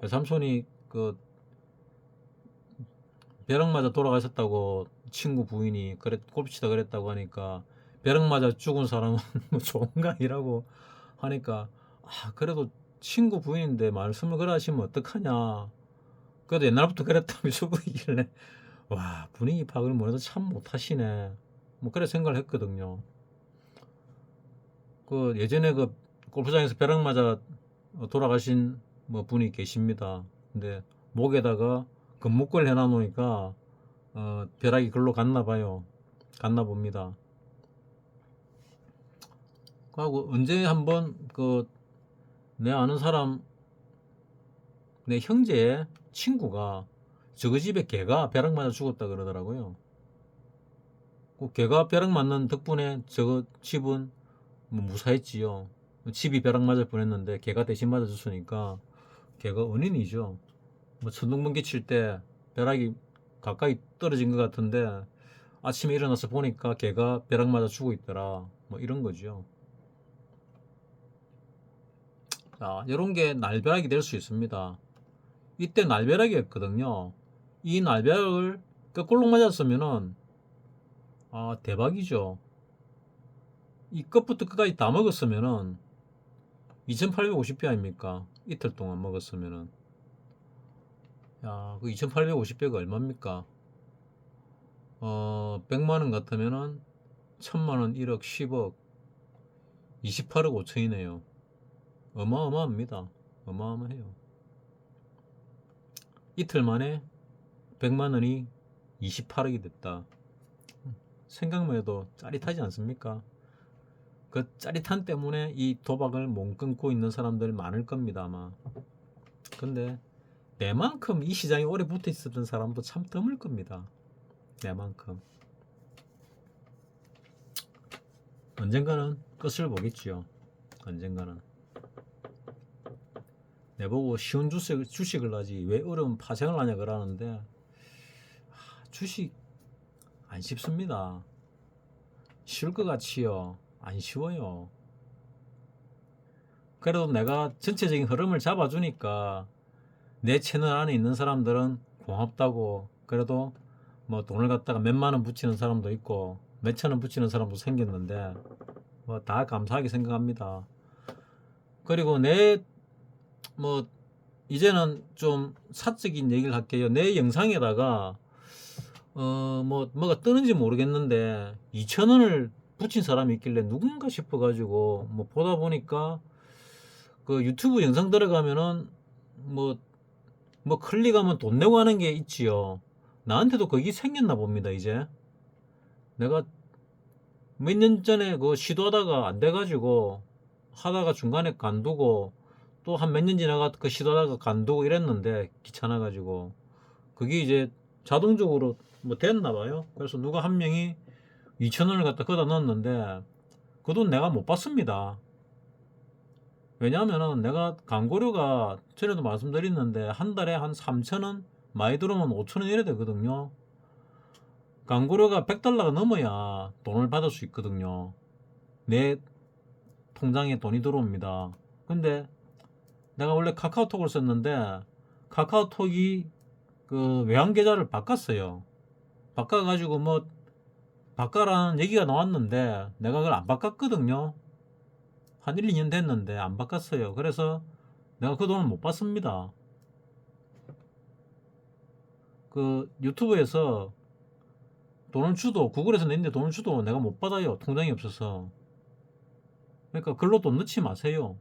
외삼촌이 그 벼락 맞아 돌아가셨다고 친구 부인이 그래 꼽치다 그랬다고 하니까, 벼락 맞아 죽은 사람은 뭐 좋은가 아니라고 하니까, 그래도 친구 부인인데 말씀을 그래 하시면 어떡하냐, 그래도 옛날부터 그랬다면서 그러길래 와, 분위기 파악을 뭐래도 참 못하시네, 뭐 그래 생각을 했거든요. 그 예전에 그 골프장에서 벼락 맞아 돌아가신 뭐 분이 계십니다. 근데 목에다가 금목걸 해놔 놓으니까 벼락이 글로 갔나 봐요. 갔나 봅니다. 그리고 언제 한번 그 내 아는 사람, 내 형제의 친구가 저그 집에 개가 벼락 맞아 죽었다 그러더라고요. 그 개가 벼락 맞는 덕분에 저그 집은 뭐 무사했지요. 집이 벼락 맞을 뻔했는데 개가 대신 맞아 줬으니까 개가 은인이죠. 뭐 천둥번개 칠 때 벼락이 가까이 떨어진 것 같은데 아침에 일어나서 보니까 개가 벼락 맞아 죽어 있더라. 뭐 이런 거죠. 자, 이런 게 날벼락이 될 수 있습니다. 이때 날벼락이었거든요. 이 날벼락을 거꾸로 맞았으면은 대박이죠. 이 끝부터 끝까지 다 먹었으면은 2850배 아닙니까? 이틀 동안 먹었으면은. 야, 그 2850배가 얼마입니까? 100만원 같으면은 1000만원, 1억, 10억, 28억 5천이네요. 어마어마합니다. 어마어마해요. 이틀 만에 100만원이 28억이 됐다. 생각만 해도 짜릿하지 않습니까? 그 짜릿함 때문에 이 도박을 못 끊고 있는 사람들 많을 겁니다, 아마. 근데 내만큼 이 시장에 오래 붙어 있었던 사람도 참 드물 겁니다. 내만큼. 언젠가는 끝을 보겠지요. 언젠가는. 내보고 쉬운 주식을 하지 왜 어려운 파생을 하냐 그러는데, 주식 안 쉽습니다. 쉬울 것 같지요. 안 쉬워요. 그래도 내가 전체적인 흐름을 잡아주니까 내 채널 안에 있는 사람들은 고맙다고, 그래도 뭐 돈을 갖다가 몇만 원 붙이는 사람도 있고 몇천 원 붙이는 사람도 생겼는데 뭐 다 감사하게 생각합니다. 그리고 뭐 이제는 좀 사적인 얘기를 할게요. 내 영상에다가 뭐가 뜨는지 모르겠는데 2,000원을 붙인 사람이 있길래 누군가 싶어가지고 뭐 보다 보니까 그 유튜브 영상 들어가면은 뭐 클릭하면 돈 내고 하는 게 있지요. 나한테도 그게 생겼나 봅니다. 이제 내가 몇 년 전에 그 시도하다가 안 돼가지고 하다가 중간에 간두고 또 한 몇 년 지나가 그 시도하다가 간두고 이랬는데 귀찮아가지고 그게 이제 자동적으로 뭐 됐나 봐요. 그래서 누가 한 명이 2,000원을 갖다 걷어 넣었는데 그 돈 내가 못 받습니다. 왜냐하면은 내가 광고료가 전에도 말씀드렸는데 한 달에 한 3,000원, 많이 들어오면 5,000원 이래 되거든요. 광고료가 100달러가 넘어야 돈을 받을 수 있거든요. 내 통장에 돈이 들어옵니다. 근데 내가 원래 카카오톡을 썼는데 카카오톡이 그 외환 계좌를 바꿨어요. 바꿔가지고 뭐 바꿔라는 얘기가 나왔는데 내가 그걸 안 바꿨거든요. 한 1, 2년 됐는데 안 바꿨어요. 그래서 내가 그 돈을 못 받습니다. 그 유튜브에서 돈을 주도, 구글에서 냈는데 돈을 주도 내가 못 받아요. 통장이 없어서. 그러니까 글로 돈 넣지 마세요.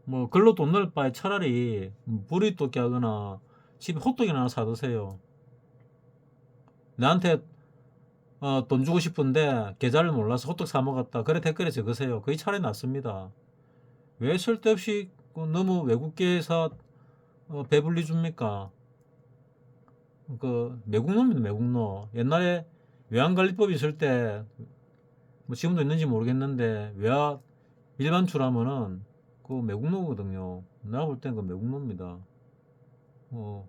뭐 글로 돈 넣을 바에 차라리 브리또기 하거나 집에 호떡이나 하나 사 드세요. 나한테 돈 주고 싶은데 계좌를 몰라서 호떡 사 먹었다, 그래 댓글에 적으세요. 그게 차라리 낫습니다. 왜 쓸데없이 너무 외국계에서 배불리 줍니까? 그 매국노입니다. 매국노. 옛날에 외환관리법 있을 때 뭐 지금도 있는지 모르겠는데 외화 밀반출하면은 그 매국노거든요. 내가 볼 땐 그 매국노입니다.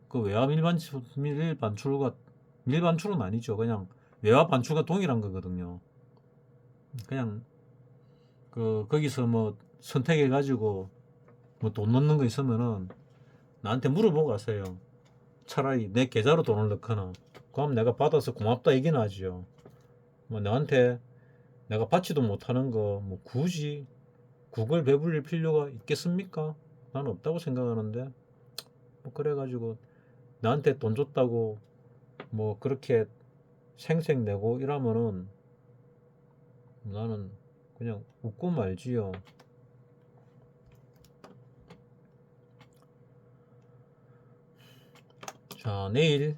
그 외화 밀반출과 밀반출은 아니죠. 그냥 외화 반출과 동일한 거거든요. 그냥 거기서 뭐 선택해 가지고 뭐 돈 넣는 거 있으면은 나한테 물어보고 가세요. 차라리 내 계좌로 돈을 넣거나 그럼 내가 받아서 고맙다 얘기는 하지요. 뭐 나한테 내가 받지도 못하는 거 뭐 굳이 그걸 배불릴 필요가 있겠습니까? 나는 없다고 생각하는데 뭐 그래가지고 나한테 돈 줬다고 뭐 그렇게 생색내고 이러면은 나는 그냥 웃고 말지요. 자, 내일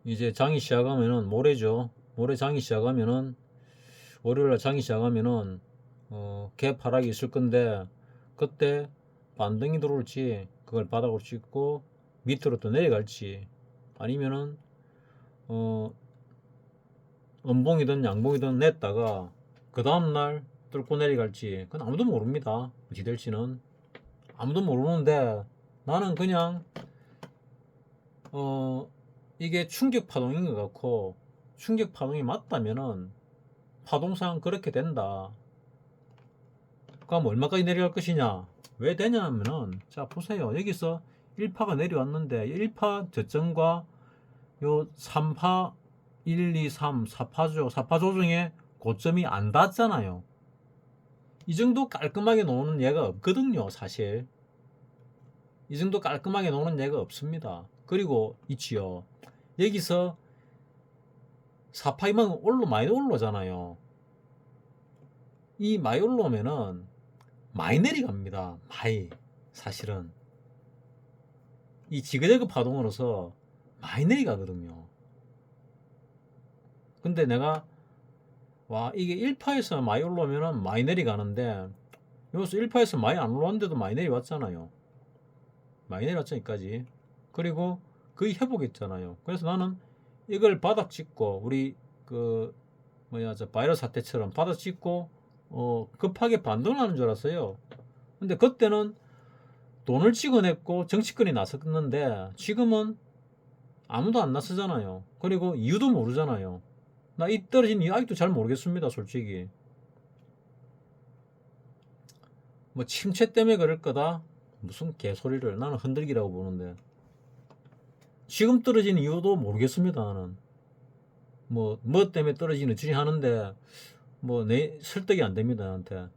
이제 장이 시작하면은 모레죠. 모레 장이 시작하면은 월요일날 장이 시작하면은 개파락이 있을 건데 그때 반등이 들어올지 그걸 바닥으로 찍고 밑으로 또 내려갈지 아니면은 음봉이든 양봉이든 냈다가 그 다음날 뚫고 내려갈지 그건 아무도 모릅니다. 어찌 될지는 아무도 모르는데 나는 그냥 이게 충격 파동인 것 같고 충격 파동이 맞다면은 파동상 그렇게 된다. 그럼 얼마까지 내려갈 것이냐? 왜 되냐면은 자 보세요. 여기서 1파가 내려왔는데 1파 저점과 요 3파 1, 2, 3, 4파죠. 4파 조정에 고점이 안 닿잖아요. 이 정도 깔끔하게 노는 예가 없거든요. 사실 이 정도 깔끔하게 노는 예가 없습니다. 그리고 있지요. 여기서 4파이면 많이 올라오잖아요. 이 많이 올라오면은 많이 내려갑니다. 많이. 사실은 이 지그재그 파동으로서 많이 내려가거든요. 근데 내가 와 이게 1파에서 많이 올라오면은 많이 내려가는데 여기서 1파에서 많이 안 올라왔는데도 많이 내려왔잖아요. 많이 내려왔자니까지. 그리고 거의 회복했잖아요. 그래서 나는 이걸 바닥 찍고 우리 그 뭐야 저 바이러스 사태처럼 바닥 찍고 급하게 반등하는 줄 알았어요. 근데 그때는 돈을 찍어냈고 정치권이 나섰는데 지금은 아무도 안 나서잖아요. 그리고 이유도 모르잖아요. 나 이 떨어진 이유 아직도 잘 모르겠습니다. 솔직히 뭐 침체 때문에 그럴 거다 무슨 개소리를 나는 흔들기라고 보는데 지금 떨어진 이유도 모르겠습니다. 나는 뭐 때문에 떨어지는지 하는데 뭐 내 설득이 안 됩니다. 나한테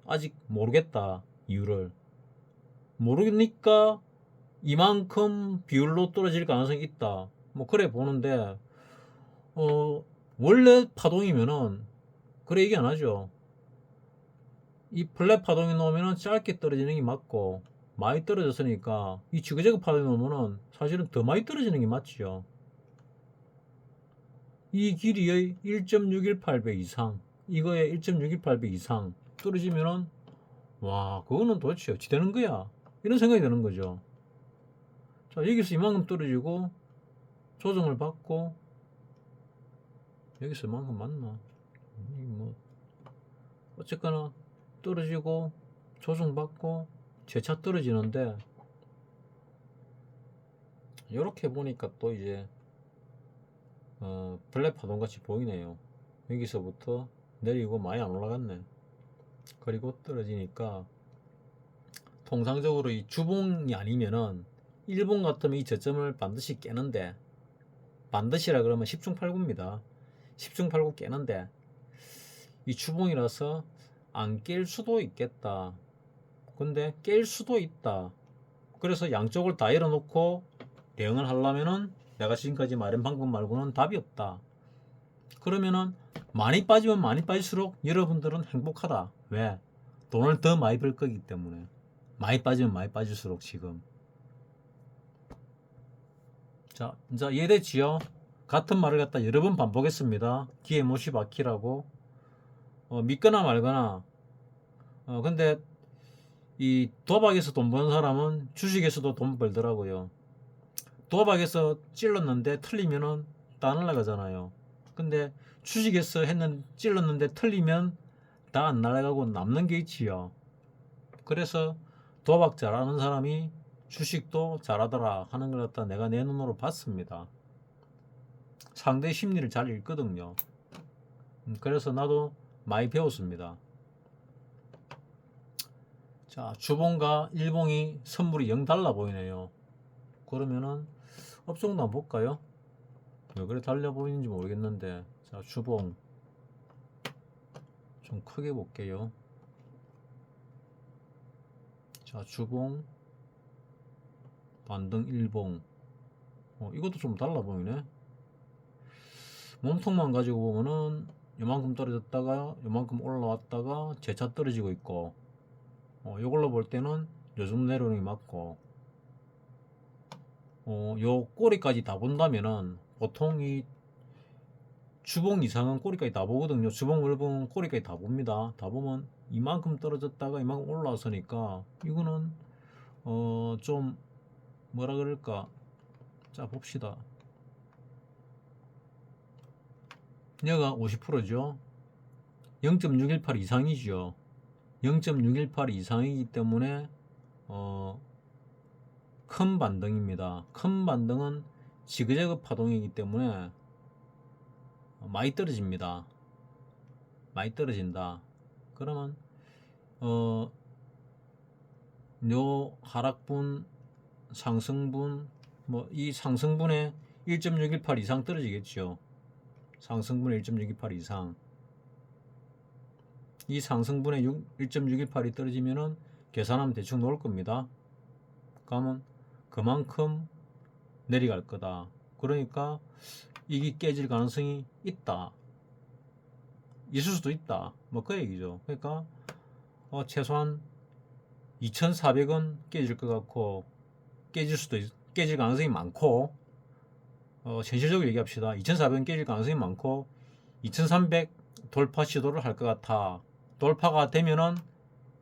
아직 모르겠다 이유를 모르니까 이만큼 비율로 떨어질 가능성이 있다. 뭐 그래 보는데 원래 파동이면은 그래 얘기 안 하죠. 이 플랫 파동이 나오면은 짧게 떨어지는 게 맞고 많이 떨어졌으니까 이 지그재그 파동이 나오면은 사실은 더 많이 떨어지는 게 맞지요. 이 길이의 1.618배 이상 이거의 1.618배 이상 떨어지면은 와 그거는 도대체 어찌 되는 거야 이런 생각이 드는 거죠. 자 여기서 이만큼 떨어지고 조정을 받고 여기서 이만큼 맞나 뭐 어쨌거나 떨어지고 조정받고 재차 떨어지는데 이렇게 보니까 또 이제 블랙 파동 같이 보이네요. 여기서부터 내리고 많이 안 올라갔네. 그리고 떨어지니까 통상적으로 이 주봉이 아니면은 일본 같으면 이 저점을 반드시 깨는데 반드시라 그러면 10중 8구입니다. 10중 8구 깨는데 이 주봉이라서 안 깰 수도 있겠다. 근데 깰 수도 있다. 그래서 양쪽을 다 열어놓고 대응을 하려면은 내가 지금까지 말한 방법 말고는 답이 없다. 그러면은 많이 빠지면 많이 빠질수록 여러분들은 행복하다. 왜? 돈을 더 많이 벌 거기 때문에. 많이 빠지면 많이 빠질수록 지금. 자, 이제 이해됐지요? 같은 말을 갖다 여러 번 반복했습니다. 뒤에 못이 박히라고. 믿거나 말거나. 근데 이 도박에서 돈 버는 사람은 주식에서도 돈 벌더라고요. 도박에서 찔렀는데 틀리면은 다 날아가잖아요. 근데 주식에서 찔렀는데 틀리면 다 안 날아가고 남는 게 있지요. 그래서 도박 잘하는 사람이 주식도 잘하더라 하는 걸 갖다 내가 내 눈으로 봤습니다. 상대 심리를 잘 읽거든요. 그래서 나도 많이 배웠습니다. 자, 주봉과 일봉이 선물이 0 달라 보이네요. 그러면은 업종도 한번 볼까요? 왜 그래 달려 보이는지 모르겠는데. 자, 주봉 좀 크게 볼게요. 자, 주봉 반등 일봉. 이것도 좀 달라 보이네. 몸통만 가지고 보면은 요만큼 떨어졌다가 요만큼 올라왔다가 재차 떨어지고 있고, 요걸로 볼 때는 요즘 내려오는 게 맞고, 요 꼬리까지 다 본다면은 보통 이 주봉 이상은 꼬리까지 다 보거든요. 주봉 일봉은 꼬리까지 다 봅니다. 다 보면 이만큼 떨어졌다가 이만큼 올라왔으니까 이거는 좀 뭐라 그럴까. 자 봅시다. 얘가 50%죠. 0.618 이상이죠. 0.618 이상이기 때문에 큰 반등입니다. 큰 반등은 지그재그 파동이기 때문에 많이 떨어집니다. 많이 떨어진다. 그러면 요 하락분, 상승분, 뭐 이 상승분의 1.618 이상 떨어지겠죠. 상승분의 1.618 이상. 이 상승분의 1.618이 떨어지면은 계산하면 대충 나올 겁니다. 그러면 그만큼 내려갈 거다. 그러니까 이게 깨질 가능성이 있다. 있을 수도 있다. 뭐 그 얘기죠. 그러니까 최소한 2,400원 깨질 것 같고 깨질 가능성이 많고 현실적으로 얘기합시다. 2,400원 깨질 가능성이 많고 2300 돌파 시도를 할 것 같아. 돌파가 되면은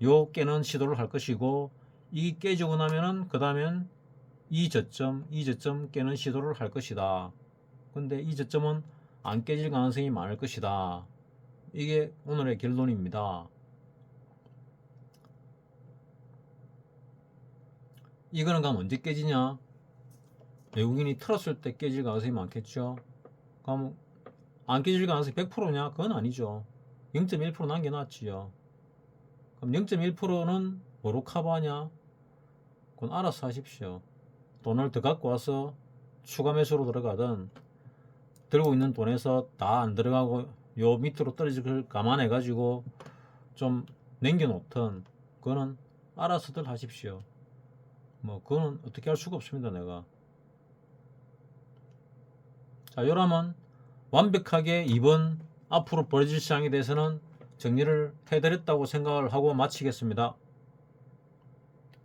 요 깨는 시도를 할 것이고, 이 깨지고 나면은 그 다음엔 이 저점 깨는 시도를 할 것이다. 근데 이 저점은 안 깨질 가능성이 많을 것이다. 이게 오늘의 결론입니다. 이거는 그럼 언제 깨지냐? 외국인이 틀었을 때 깨질 가능성이 많겠죠. 그럼 안 깨질 가능성이 100%냐? 그건 아니죠. 0.1% 남겨놨지요. 그럼 0.1%는 뭐로 커버하냐? 그건 알아서 하십시오. 돈을 더 갖고 와서 추가 매수로 들어가든, 들고 있는 돈에서 다 안 들어가고 요 밑으로 떨어질 걸 감안해 가지고 좀 남겨놓든, 그거는 알아서들 하십시오. 뭐 그거는 어떻게 할 수가 없습니다. 내가. 자, 요라면 완벽하게 이번 앞으로 벌어질 시장에 대해서는 정리를 해드렸다고 생각을 하고 마치겠습니다.